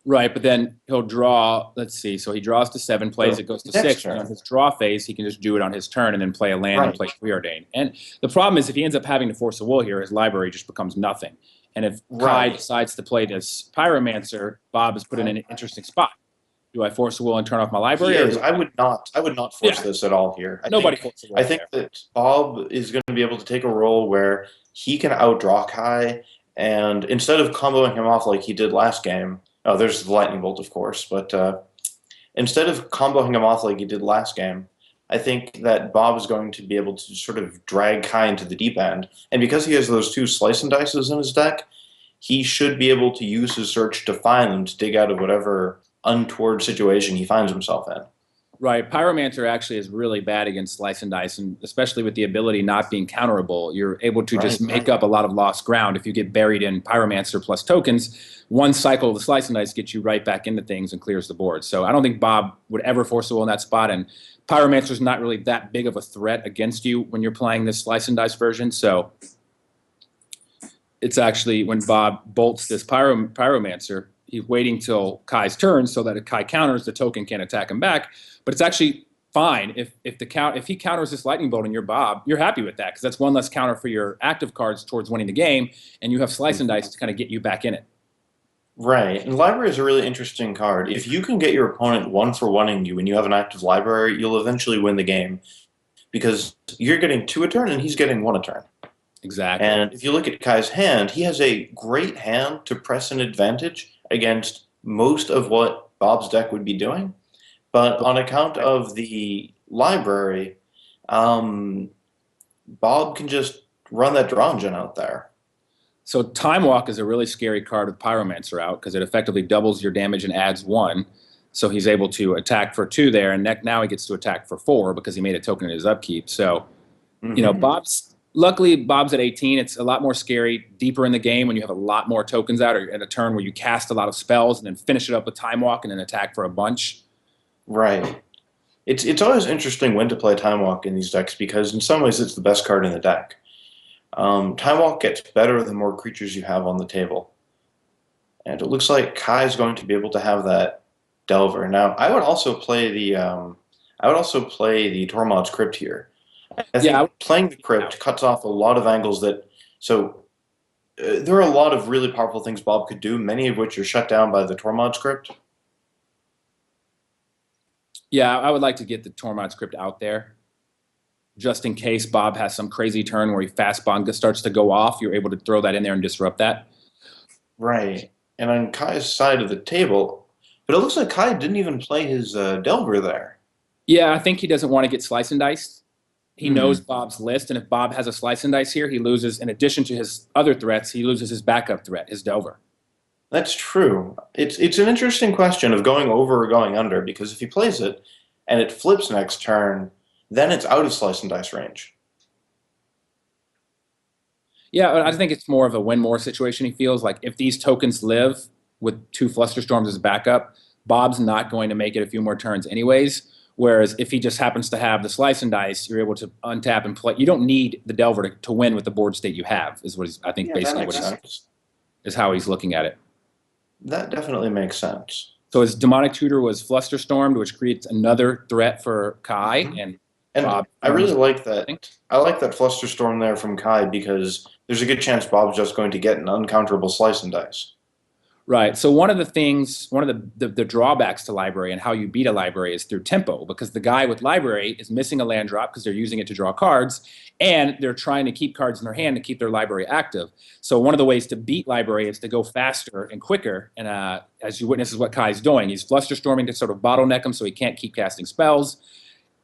Right, but then he'll draw, let's see, so he draws to 7, plays So it, goes to next 6, turn. and on his draw phase, he can just do it on his turn and then play a land and Right. play Preordain. And the problem is if he ends up having to force a will here, his library just becomes nothing. And if Kai Right. decides to play this Pyromancer, Bob is put in an interesting spot. Do I force a will and turn off my library? He Or is. do I would not force Yeah. this at all here. Nobody forces a will I think there. that Bob is going to be able to take a role where he can outdraw Kai, and instead of comboing him off like he did last game, oh, there's the lightning bolt, of course, but instead of comboing him off like he did last game, I think that Bob is going to be able to sort of drag Kai into the deep end, and because he has those 2 slice and dices in his deck, he should be able to use his search to find them to dig out of whatever untoward situation he finds himself in. Right. Pyromancer actually is really bad against Slice and Dice, and especially with the ability not being counterable, you're able to just make up a lot of lost ground. If you get buried in Pyromancer plus tokens, one cycle of the Slice and Dice gets you right back into things and clears the board. So I don't think Bob would ever force a will in that spot, and Pyromancer's not really that big of a threat against you when you're playing this Slice and Dice version. So it's actually when Bob bolts this Pyromancer, he's waiting till Kai's turn so that if Kai counters, the token can't attack him back. But it's actually fine if he counters this lightning bolt and you're Bob, you're happy with that because that's one less counter for your active cards towards winning the game, and you have Slice and Dice to kind of get you back in it. Right, and library is a really interesting card. If you can get your opponent 1-for-1ing you when you have an active library, you'll eventually win the game because you're getting 2 a turn and he's getting 1 a turn. Exactly. And if you look at Kai's hand, he has a great hand to press an advantage against most of what Bob's deck would be doing. But on account of the library, Bob can just run that draw engine out there. So Time Walk is a really scary card with Pyromancer out because it effectively doubles your damage and adds 1. So he's able to attack for 2 there, and now he gets to attack for 4 because he made a token in his upkeep. So, you know, luckily Bob's at 18. It's a lot more scary deeper in the game when you have a lot more tokens out or at a turn where you cast a lot of spells and then finish it up with Time Walk and then attack for a bunch. Right. It's always interesting when to play Time Walk in these decks because in some ways it's the best card in the deck. Time Walk gets better the more creatures you have on the table. And it looks like Kai is going to be able to have that Delver. Now, I would also play the Tormod's Crypt here. I think playing the Crypt cuts off a lot of angles that there are a lot of really powerful things Bob could do, many of which are shut down by the Tormod's Crypt. Yeah, I would like to get the Tormod's Crypt out there. Just in case Bob has some crazy turn where he fast bond starts to go off, you're able to throw that in there and disrupt that. Right. And on Kai's side of the table, but it looks like Kai didn't even play his Delver there. Yeah, I think he doesn't want to get Slice and Dice. He knows Bob's list, and if Bob has a Slice and Dice here, he loses, in addition to his other threats, he loses his backup threat, his Delver. That's true. It's an interesting question of going over or going under, because if he plays it and it flips next turn, then it's out of Slice and Dice range. Yeah, I think it's more of a win more situation. He feels like if these tokens live with 2 Flusterstorms as backup, Bob's not going to make it a few more turns anyways. Whereas if he just happens to have the Slice and Dice, you're able to untap and play. You don't need the Delver to win with the board state you have, is what I think basically is how he's looking at it. That definitely makes sense. So his Demonic Tutor was Flusterstormed, which creates another threat for Kai. And Bob, I really like that. I like that Flusterstorm there from Kai because there's a good chance Bob's just going to get an uncounterable Slice and Dice. Right. So one of the drawbacks to library and how you beat a library is through tempo, because the guy with library is missing a land drop because they're using it to draw cards, and they're trying to keep cards in their hand to keep their library active. So one of the ways to beat library is to go faster and quicker. And as you witness is what Kai's doing. He's Flusterstorming to sort of bottleneck him so he can't keep casting spells.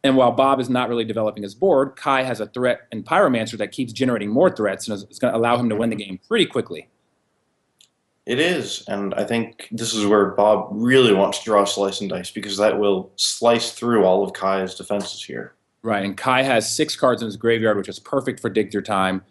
And while Bob is not really developing his board, Kai has a threat in Pyromancer that keeps generating more threats and is going to allow him to win the game pretty quickly. It is, and I think this is where Bob really wants to draw Slice and Dice because that will slice through all of Kai's defenses here. Right, and Kai has 6 cards in his graveyard, which is perfect for Dig Through Time.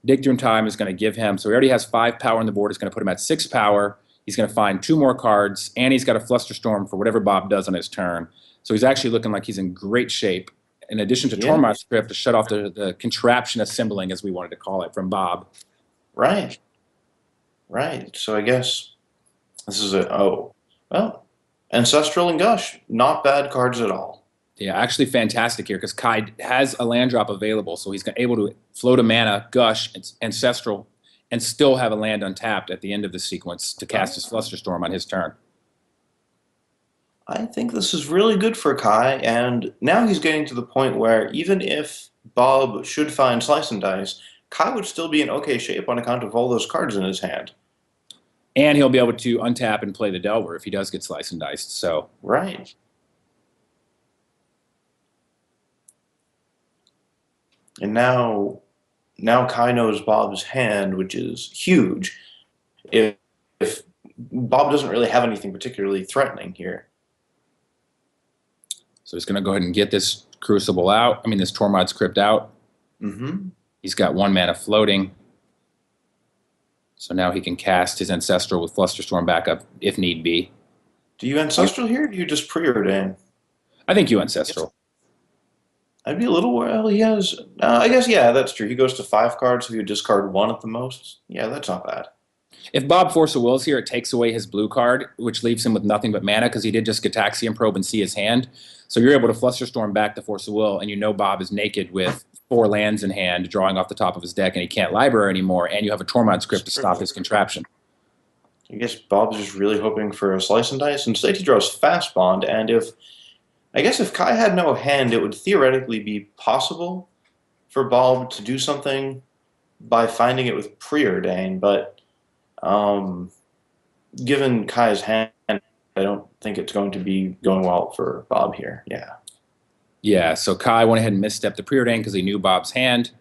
Dig Through Time is going to give him, so he already has 5 power on the board. It's going to put him at 6 power. He's going to find 2 more cards, and he's got a Flusterstorm for whatever Bob does on his turn. So he's actually looking like he's in great shape. In addition to Tormod's Script to shut off the contraption assembling, as we wanted to call it, from Bob. Right. Right. So I guess this is well, Ancestral and Gush, not bad cards at all. Yeah, actually fantastic here because Kai has a land drop available, so he's able to float a mana, Gush, Ancestral, and still have a land untapped at the end of the sequence to cast his Flusterstorm on his turn. I think this is really good for Kai, and now he's getting to the point where even if Bob should find Slice and Dice, Kai would still be in okay shape on account of all those cards in his hand. And he'll be able to untap and play the Delver if he does get Slice and Diced. So right. And now Kai knows Bob's hand, which is huge. If Bob doesn't really have anything particularly threatening here. So he's going to go ahead and get this Crucible out. I mean, this Tormod's Crypt out. Mm-hmm. He's got 1 mana floating. So now he can cast his Ancestral with Flusterstorm back up if need be. Do you Ancestral here, or do you just preordain? I think you Ancestral. I'd be a little, well, he has, I guess, yeah, that's true. He goes to 5 cards, so he would discard 1 at the most. Yeah, that's not bad. If Bob Force of Will's here, it takes away his blue card, which leaves him with nothing but mana because he did just Gataxian Probe and see his hand. So you're able to Flusterstorm back to Force of Will, and you know Bob is naked with 4 lands in hand, drawing off the top of his deck, and he can't library anymore, and you have a Tormod's Crypt to stop his contraption. I guess Bob's just really hoping for a Slice and Dice. Instead, he draws Fast Bond, and I guess if Kai had no hand, it would theoretically be possible for Bob to do something by finding it with Preordain, but given Kai's hand, I don't think it's going to be going well for Bob here. Yeah. Yeah, so Kai went ahead and misstepped the Preordain because he knew Bob's hand.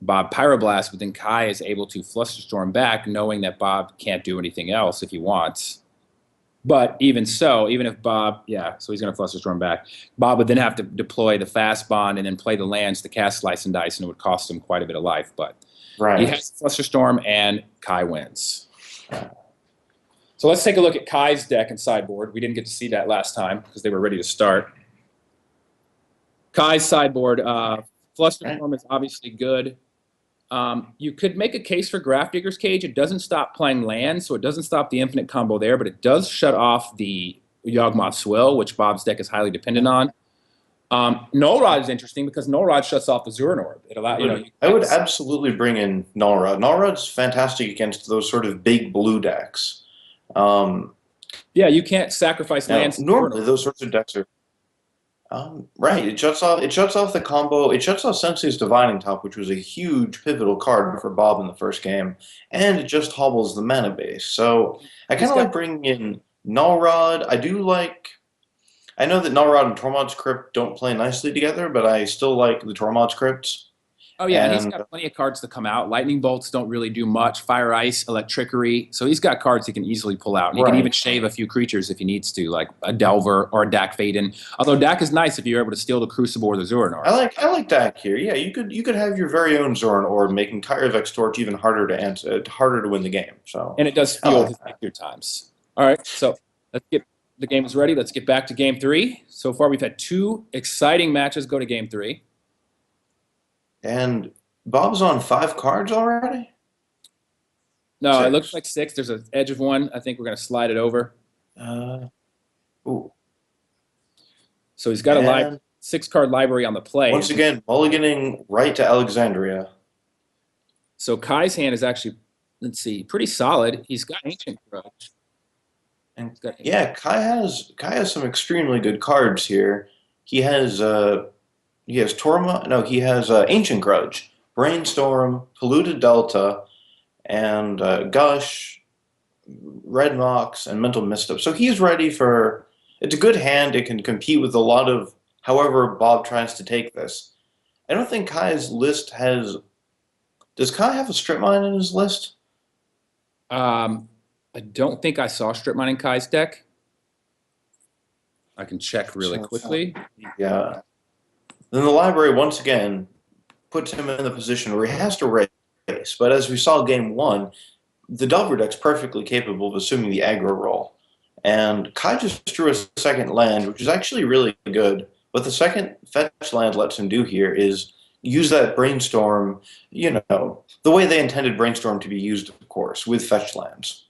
Bob Pyroblast, but then Kai is able to Flusterstorm back, knowing that Bob can't do anything else if he wants. But even so, even if Bob, so he's going to Flusterstorm back. Bob would then have to deploy the Fast Bond and then play the lands to cast Slice and Dice, and it would cost him quite a bit of life. But he has Flusterstorm, and Kai wins. So let's take a look at Kai's deck and sideboard. We didn't get to see that last time because they were ready to start. Kai's sideboard, Flusterstorm is obviously good. You could make a case for Grafdigger's Cage. It doesn't stop playing lands, so it doesn't stop the infinite combo there, but it does shut off the Yawgmoth Swill, which Bob's deck is highly dependent on. Null Rod is interesting because Null Rod shuts off the Zuran Orb. It I would absolutely bring in Null Rod. Null Rod's fantastic against those sort of big blue decks. Yeah, you can't sacrifice lands. Normally, those sorts of decks are right. It shuts off the combo. It shuts off Sensei's Divining Top, which was a huge pivotal card for Bob in the first game, and it just hobbles the mana base. So I kind of like bringing in Null Rod. I know that Null Rod and Tormod's Crypt don't play nicely together, but I still like the Tormod's Crypts. Oh, yeah, and he's got plenty of cards to come out. Lightning Bolts don't really do much. Fire Ice, Electrickery. So he's got cards he can easily pull out. And he can even shave a few creatures if he needs to, like a Delver or a Dak Faden. Although Dak is nice if you're able to steal the Crucible or the Zuran Orb. I like Dak here. Yeah, you could have your very own Zuran Orb, making Kyrivex Torch even harder to win the game. So and it does fuel his victory times. All right, so let's get the game is ready. Let's get back to Game 3. So far, we've had 2 exciting matches go to Game 3. And Bob's on 5 cards already? No, 6. It looks like 6. There's an edge of 1. I think we're going to slide it over. Ooh. So he's got a 6-card library on the play. Once again, mulliganing right to Alexandria. So Kai's hand is actually, let's see, pretty solid. He's got Ancient Grudge. And yeah, Kai has some extremely good cards here. He has Ancient Grudge, Brainstorm, Polluted Delta, and Gush, Red Mox, and Mental Misstep. So he's ready for. It's a good hand. It can compete with a lot of however Bob tries to take this. I don't think Kai's list has. Does Kai have a strip mine in his list? I don't think I saw strip mining Kai's deck. I can check really quickly. Yeah. Then the library once again puts him in the position where he has to race. But as we saw game one, the W deck's perfectly capable of assuming the aggro role. And Kai just drew a second land, which is actually really good. What the second fetch land lets him do here is use that brainstorm, the way they intended brainstorm to be used, of course, with fetch lands.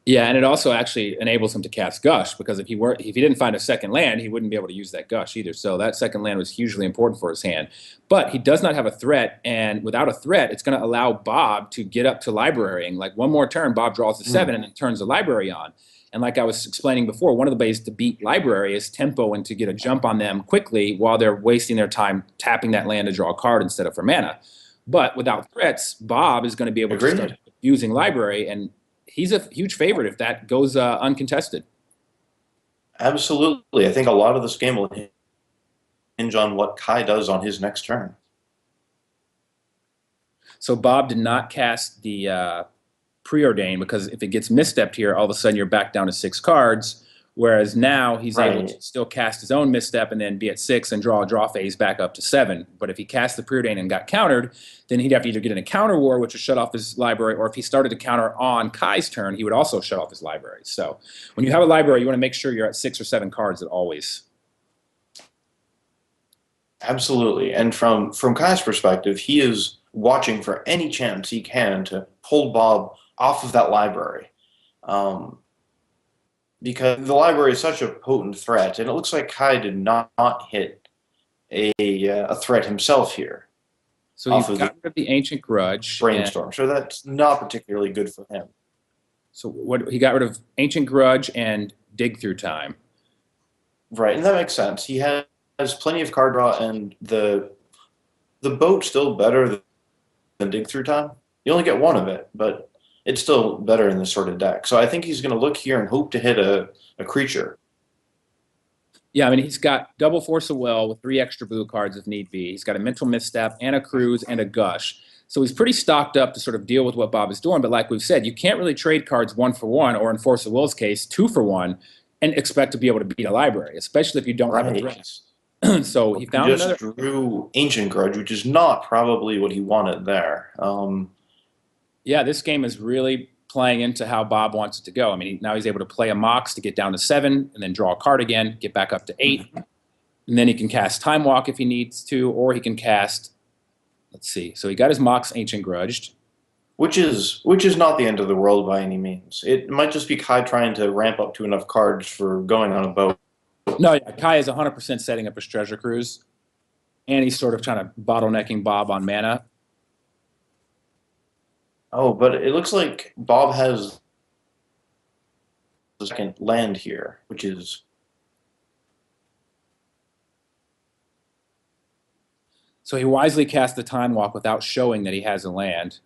Yeah, and it also actually enables him to cast Gush, because if he didn't find a second land, he wouldn't be able to use that Gush either. So that second land was hugely important for his hand. But he does not have a threat, and without a threat, it's going to allow Bob to get up to librarying. Like one more turn, Bob draws the 7 and then turns the library on. And like I was explaining before, one of the ways to beat library is tempo and to get a jump on them quickly while they're wasting their time tapping that land to draw a card instead of for mana. But without threats, Bob is going to be able to start using library, and he's a huge favorite if that goes uncontested. Absolutely. I think a lot of this game will hinge on what Kai does on his next turn. So Bob did not cast the preordain, because if it gets misstepped here, all of a sudden you're back down to 6 cards. Whereas now he's able to still cast his own misstep and then be at 6 and draw a draw phase back up to 7. But if he cast the preordain and got countered, then he'd have to either get in a counter war, which would shut off his library, or if he started to counter on Kai's turn, he would also shut off his library. So when you have a library, you want to make sure you're at 6 or 7 cards at always. Absolutely. And from Kai's perspective, he is watching for any chance he can to hold Bob off of that library. Because the library is such a potent threat, and it looks like Kai did not hit a threat himself here. So he got rid of the Ancient Grudge. Brainstorm. So that's not particularly good for him. So he got rid of Ancient Grudge and Dig Through Time. Right, and that makes sense. He has plenty of card draw, and the boat's still better than Dig Through Time. You only get one of it, but it's still better in this sort of deck. So I think he's going to look here and hope to hit a creature. Yeah, I mean, he's got double Force of Will with 3 extra blue cards if need be. He's got a Mental Misstep and a Cruise and a Gush. So he's pretty stocked up to sort of deal with what Bob is doing. But like we've said, you can't really trade cards 1 for 1, or in Force of Will's case, 2 for 1, and expect to be able to beat a library, especially if you don't have a threat. So he found just drew Ancient Grudge, which is not probably what he wanted there. Yeah, this game is really playing into how Bob wants it to go. I mean, now he's able to play a Mox to get down to 7, and then draw a card again, get back up to 8. And then he can cast Time Walk if he needs to, or he can cast, let's see. So he got his Mox Ancient Grudged. Which is not the end of the world by any means. It might just be Kai trying to ramp up to enough cards for going on a boat. No, yeah, Kai is 100% setting up his Treasure Cruise, and he's sort of trying to bottlenecking Bob on mana. Oh, but it looks like Bob has the second land here, which is... So he wisely cast the Time Walk without showing that he has a land.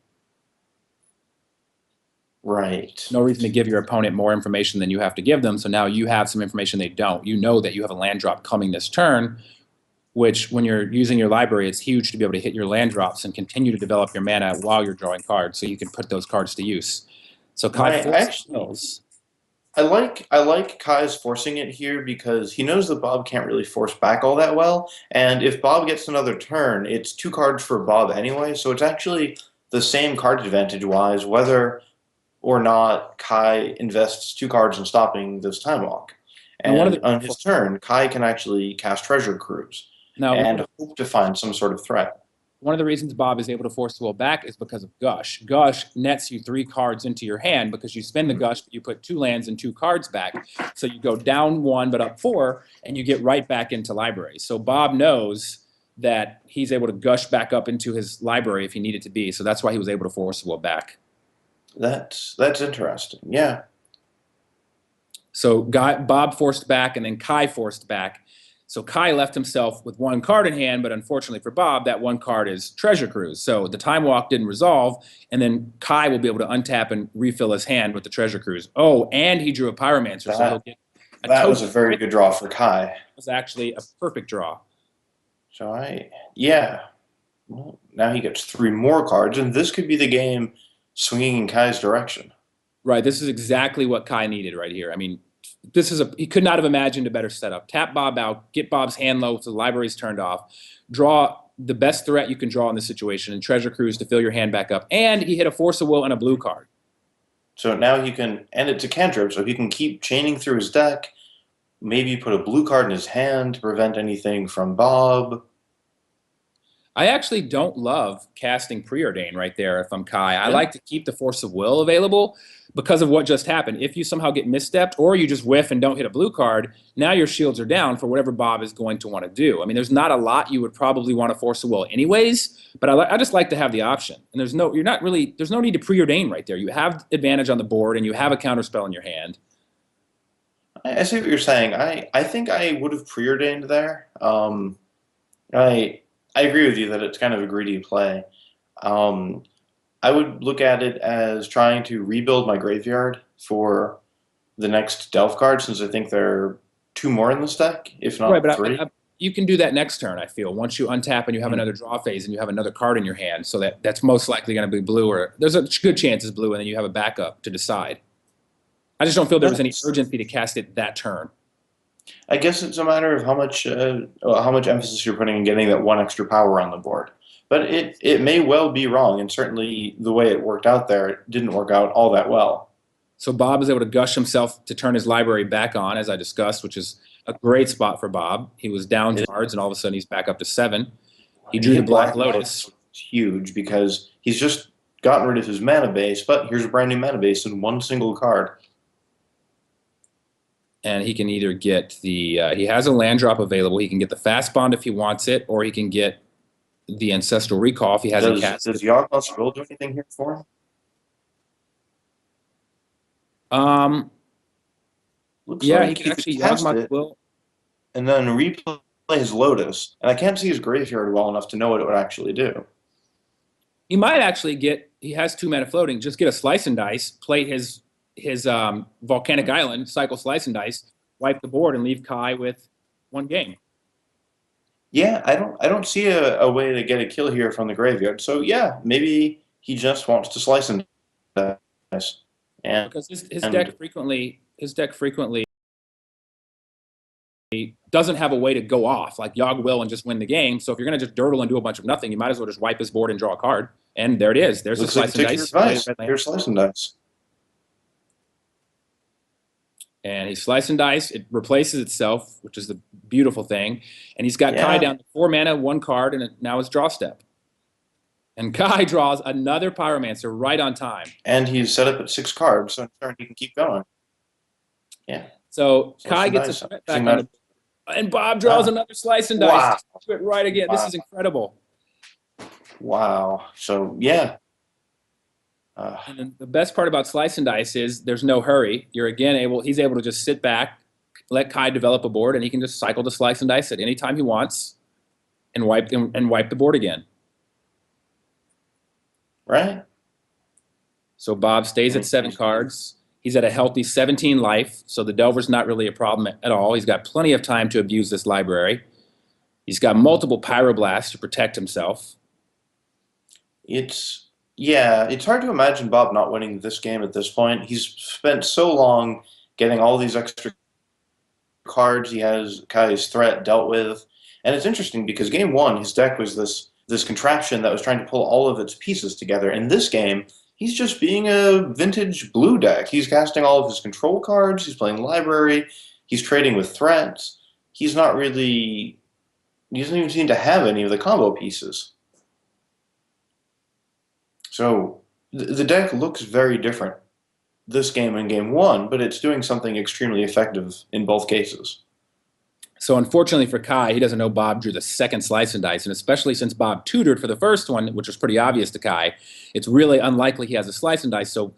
Right. No reason to give your opponent more information than you have to give them, so now you have some information they don't. You know that you have a land drop coming this turn, which when you're using your library, it's huge to be able to hit your land drops and continue to develop your mana while you're drawing cards, so you can put those cards to use. So Kai I like Kai's forcing it here because he knows that Bob can't really force back all that well, and if Bob gets another turn, it's 2 cards for Bob anyway, so it's actually the same card advantage-wise whether or not Kai invests 2 cards in stopping this Time Walk. And on his turn, Kai can actually cast Treasure Cruise and hope to find some sort of threat. One of the reasons Bob is able to force the will back is because of Gush. Gush nets you 3 cards into your hand because you spend the Gush, but you put 2 lands and 2 cards back. So you go down 1 but up 4, and you get right back into library. So Bob knows that he's able to Gush back up into his library if he needed to be. So that's why he was able to force the will back. That's interesting, yeah. So Bob forced back, and then Kai forced back. So Kai left himself with 1 card in hand, but unfortunately for Bob, that 1 card is Treasure Cruise. So the Time Walk didn't resolve, and then Kai will be able to untap and refill his hand with the Treasure Cruise. Oh, and he drew a Pyromancer, so he'll get A That was token a very good draw for Kai. was actually a perfect draw. So yeah. Well, now he gets 3 more cards, and this could be the game swinging in Kai's direction. Right. This is exactly what Kai needed right here. I mean, he could not have imagined a better setup. Tap Bob out, get Bob's hand low so the library's turned off, draw the best threat you can draw in this situation, and Treasure Cruise to fill your hand back up. And he hit a Force of Will and a blue card. So now he can, and it's a cantrip, so he can keep chaining through his deck, maybe put a blue card in his hand to prevent anything from Bob. I actually don't love casting Preordain right there if I'm Kai. I like to keep the Force of Will available because of what just happened. If you somehow get misstepped or you just whiff and don't hit a blue card, now your shields are down for whatever Bob is going to want to do. I mean, there's not a lot you would probably want to Force of Will anyways, but I just like to have the option. And there's no need to Preordain right there. You have advantage on the board and you have a counterspell in your hand. I see what you're saying. I think I would have preordained there. I agree with you that it's kind of a greedy play. I would look at it as trying to rebuild my graveyard for the next Delve card, since I think there are 2 more in this deck, if not Right, but 3. you can do that next turn, I feel. Once you untap and you have another draw phase and you have another card in your hand, so that's most likely going to be blue, or there's a good chance it's blue, and then you have a backup to decide. I just don't feel there was any urgency to cast it that turn. I guess it's a matter of how much emphasis you're putting in getting that 1 extra power on the board. But it may well be wrong, and certainly the way it worked out there, it didn't work out all that well. So Bob is able to gush himself to turn his library back on, as I discussed, which is a great spot for Bob. He was down cards, and all of a sudden he's back up to 7. He drew the Black Lotus. It's huge because he's just gotten rid of his mana base, but here's a brand new mana base in 1 single card. And he can either get he has a land drop available. He can get the Fast Bond if he wants it, or he can get the Ancestral Recall if he hasn't cast it. Does Yawgmoth's Will do anything here for him? Yeah, he can actually Yawgmoth's Will. And then replay his Lotus. And I can't see his graveyard well enough to know what it would actually do. He might actually he has 2 mana floating, just get a Slice and Dice, play his Volcanic Island, cycle Slice and Dice, wipe the board, and leave Kai with 1 game. Yeah, I don't see a way to get a kill here from the graveyard. So yeah, maybe he just wants to Slice and Dice. And because his deck frequently doesn't have a way to go off like Yogg will and just win the game. So if you're going to just durdle and do a bunch of nothing, you might as well just wipe his board and draw a card. And there it is. There's a Slice and Dice. Here's Slice and Dice. And he Slice and Dice. It replaces itself, which is the beautiful thing. And he's got Kai down to 4 mana, 1 card, and now it's draw step. And Kai draws another Pyromancer right on time. And he's set up at 6 cards, so in turn he can keep going. Yeah. So Kai gets a threat back on and Bob draws another Slice and Dice. Wow. Do it right again. Wow. This is incredible. Wow. So yeah. And then the best part about Slice and Dice is there's no hurry. He's able to just sit back, let Kai develop a board, and he can just cycle the Slice and Dice at any time he wants and wipe the board again. Right. So Bob stays at 7 cards. He's at a healthy 17 life, so the Delver's not really a problem at all. He's got plenty of time to abuse this library. He's got multiple Pyroblasts to protect himself. It's hard to imagine Bob not winning this game at this point. He's spent so long getting all these extra cards. He has Kai's threat dealt with. And it's interesting because game 1, his deck was this contraption that was trying to pull all of its pieces together. In this game, he's just being a vintage blue deck. He's casting all of his control cards. He's playing library. He's trading with threats. He doesn't even seem to have any of the combo pieces. So the deck looks very different this game and game 1, but it's doing something extremely effective in both cases. So unfortunately for Kai, he doesn't know Bob drew the second Slice and Dice, and especially since Bob tutored for the first one, which was pretty obvious to Kai, it's really unlikely he has a Slice and Dice. So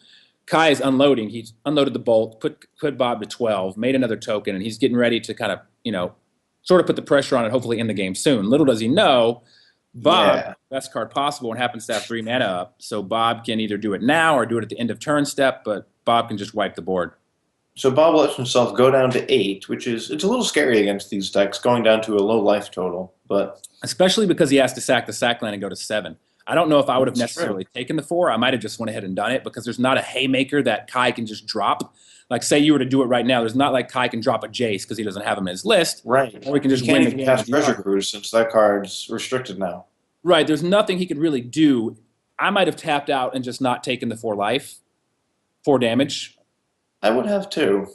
Kai is unloading. He's unloaded the bolt, put Bob to 12, made another token, and he's getting ready to kind of, sort of put the pressure on it, hopefully in the game soon. Little does he know, Bob, best card possible, and happens to have 3 mana up. So Bob can either do it now or do it at the end of turn step, but Bob can just wipe the board. So Bob lets himself go down to 8, which is it's a little scary against these decks, going down to a low life total. But Especially because he has to sack the sack land and go to 7. I don't know if I would have that's true. necessarily taken the 4. I might have just went ahead and done it because there's not a haymaker that Kai can just drop. Like, say you were to do it right now, there's not like Kai can drop a Jace because he doesn't have him in his list. Right. Or we can just You can't win the even game. cast with Treasure Yogg. Cruise since that card's restricted now. Right. There's nothing he could really do. I might have tapped out and just not taken the 4 life, 4 damage. I would have too.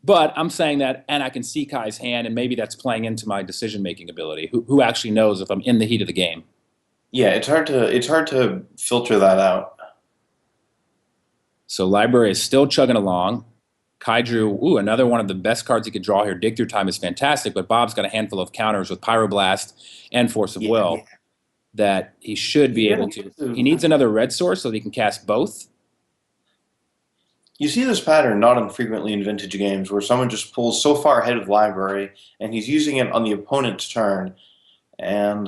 But I'm saying that, and I can see Kai's hand, and maybe that's playing into my decision-making ability. Who actually knows if I'm in the heat of the game? Yeah, it's hard to filter that out. So library is still chugging along. Kai drew, another one of the best cards he could draw here. Dig Through Time is fantastic, but Bob's got a handful of counters with Pyroblast and Force of Will that he should be able to. He needs another red source so that he can cast both. You see this pattern not infrequently in vintage games where someone just pulls so far ahead of library and he's using it on the opponent's turn. And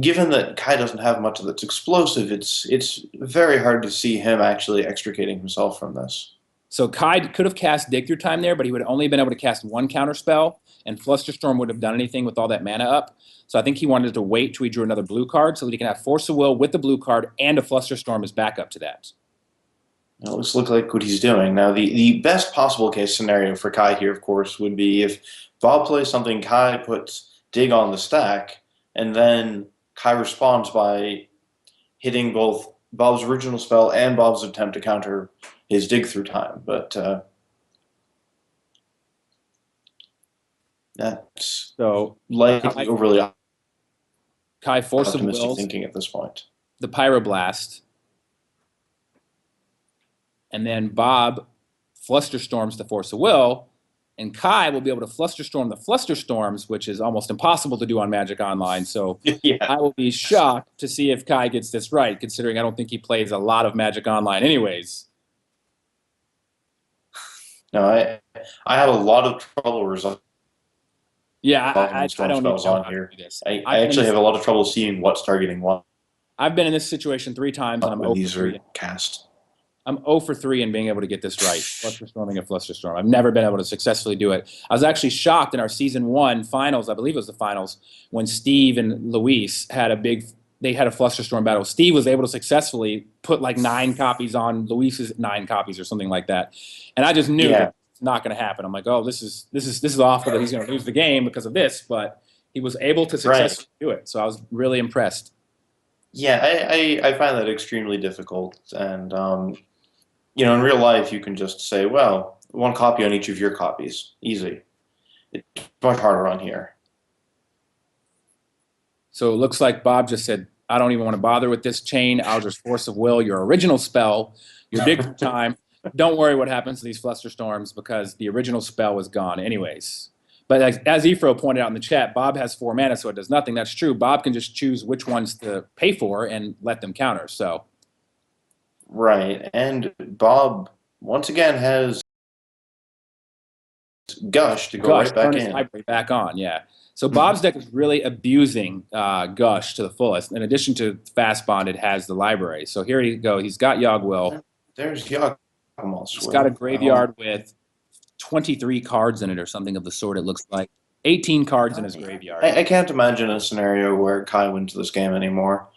given that Kai doesn't have much that's explosive, it's very hard to see him actually extricating himself from this. So Kai could have cast Dig Through Time there, but he would have only been able to cast 1 counter spell, and Flusterstorm would have done anything with all that mana up. So I think he wanted to wait till he drew another blue card so that he can have Force of Will with the blue card and a Flusterstorm as backup to that. Now, this looks like what he's doing. Now, the best possible case scenario for Kai here, of course, would be if Bob plays something, Kai puts Dig on the stack, and then Kai responds by hitting both Bob's original spell and Bob's attempt to counter his Dig Through Time. But that's So likely overly Kai Force of optimistic Will, thinking at this point. the Pyroblast, and then Bob Flusterstorms the Force of Will, and Kai will be able to Flusterstorm the Flusterstorms, which is almost impossible to do on Magic Online. So Yeah. I will be shocked to see if Kai gets this right, considering I don't think he plays a lot of Magic Online anyways. No, I have a lot of trouble resolving Yeah, I storm don't need spells to know on how to here. do this. I actually have a lot of trouble seeing what's targeting what I've been in this situation 3 times, and I'm when 0 these for are 3. cast. I'm 0 for 3 in being able to get this right, Flusterstorming a Flusterstorm. I've never been able to successfully do it. I was actually shocked in our Season 1 finals, I believe it was the finals, when Steve and Luis had a Flusterstorm battle. Steve was able to successfully put like 9 copies on Luis's 9 copies or something like that. And I just knew that it's not going to happen. I'm like, oh, this is awful that he's going to lose the game because of this, but he was able to successfully do it. So I was really impressed. Yeah, I find that extremely difficult. And, in real life, you can just say, well, 1 copy on each of your copies. Easy. It's much harder on here. So it looks like Bob just said, I don't even want to bother with this chain. I'll just Force of Will your original spell, your Dig Through Time. Don't worry what happens to these Flusterstorms because the original spell was gone anyways. But as Ephro pointed out in the chat, Bob has 4 mana, so it does nothing. That's true. Bob can just choose which ones to pay for and let them counter. So, right. And Bob, once again, has Gush to go right back in. Library back on, yeah. So Bob's deck is really abusing Gush to the fullest. In addition to Fast Bond, it has the library. So here you go. He's got Yogg Will. There's Yogg. He's got a graveyard with 23 cards in it or something of the sort, it looks like. 18 cards in his graveyard. I can't imagine a scenario where Kai wins this game anymore.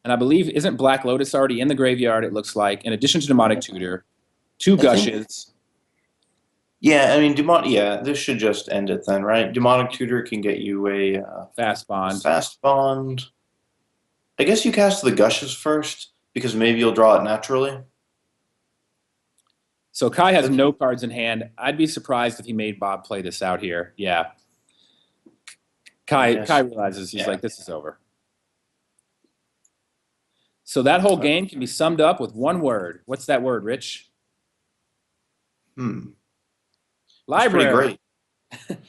And I believe, isn't Black Lotus already in the graveyard, it looks like, in addition to Demonic Tutor, 2 Gushes. Yeah, I mean, this should just end it then, right? Demonic Tutor can get you a Fast Bond. Fast Bond. I guess you cast the Gushes first, because maybe you'll draw it naturally. So Kai has no cards in hand. I'd be surprised if he made Bob play this out here. Yeah. Kai realizes he's like, this is over. So that whole game can be summed up with 1 word. What's that word, Rich? Library. That's pretty great.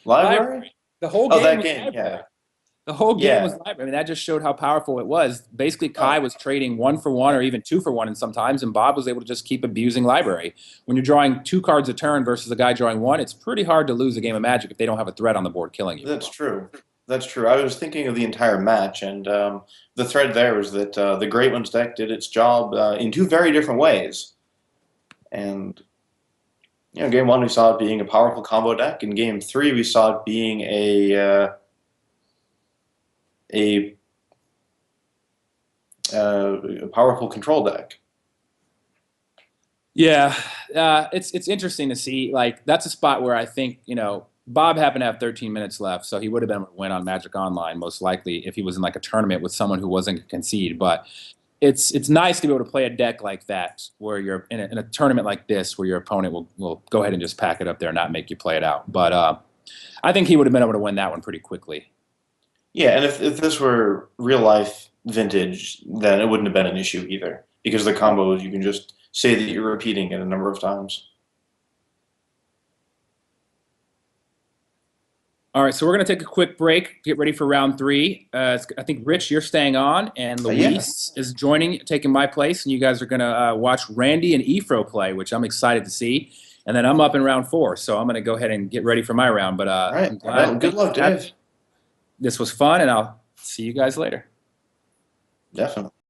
Library? The whole game that was game, library. yeah. The whole game was library. I mean, that just showed how powerful it was. Basically, Kai was trading 1 for 1 or even 2 for 1 and sometimes, and Bob was able to just keep abusing library. When you're drawing 2 cards a turn versus a guy drawing 1, it's pretty hard to lose a game of Magic if they don't have a threat on the board killing you. That's true. That's true. I was thinking of the entire match, and the thread there was that the Great Ones deck did its job in 2 very different ways. And game one we saw it being a powerful combo deck. In game three we saw it being a powerful control deck. Yeah, it's interesting to see. Like that's a spot where I think Bob happened to have 13 minutes left, so he would have been able to win on Magic Online most likely if he was in like a tournament with someone who wasn't going to concede. But it's nice to be able to play a deck like that where you're in a tournament like this where your opponent will go ahead and just pack it up there and not make you play it out. But I think he would have been able to win that one pretty quickly. Yeah, and if this were real life vintage, then it wouldn't have been an issue either, because the combos you can just say that you're repeating it a number of times. All right, so we're going to take a quick break, get ready for round three. I think, Rich, you're staying on, and Luis is joining, taking my place, and you guys are going to watch Randy and Efro play, which I'm excited to see. And then I'm up in round four, so I'm going to go ahead and get ready for my round. But all right, well, good luck, Dave. This was fun, and I'll see you guys later. Definitely.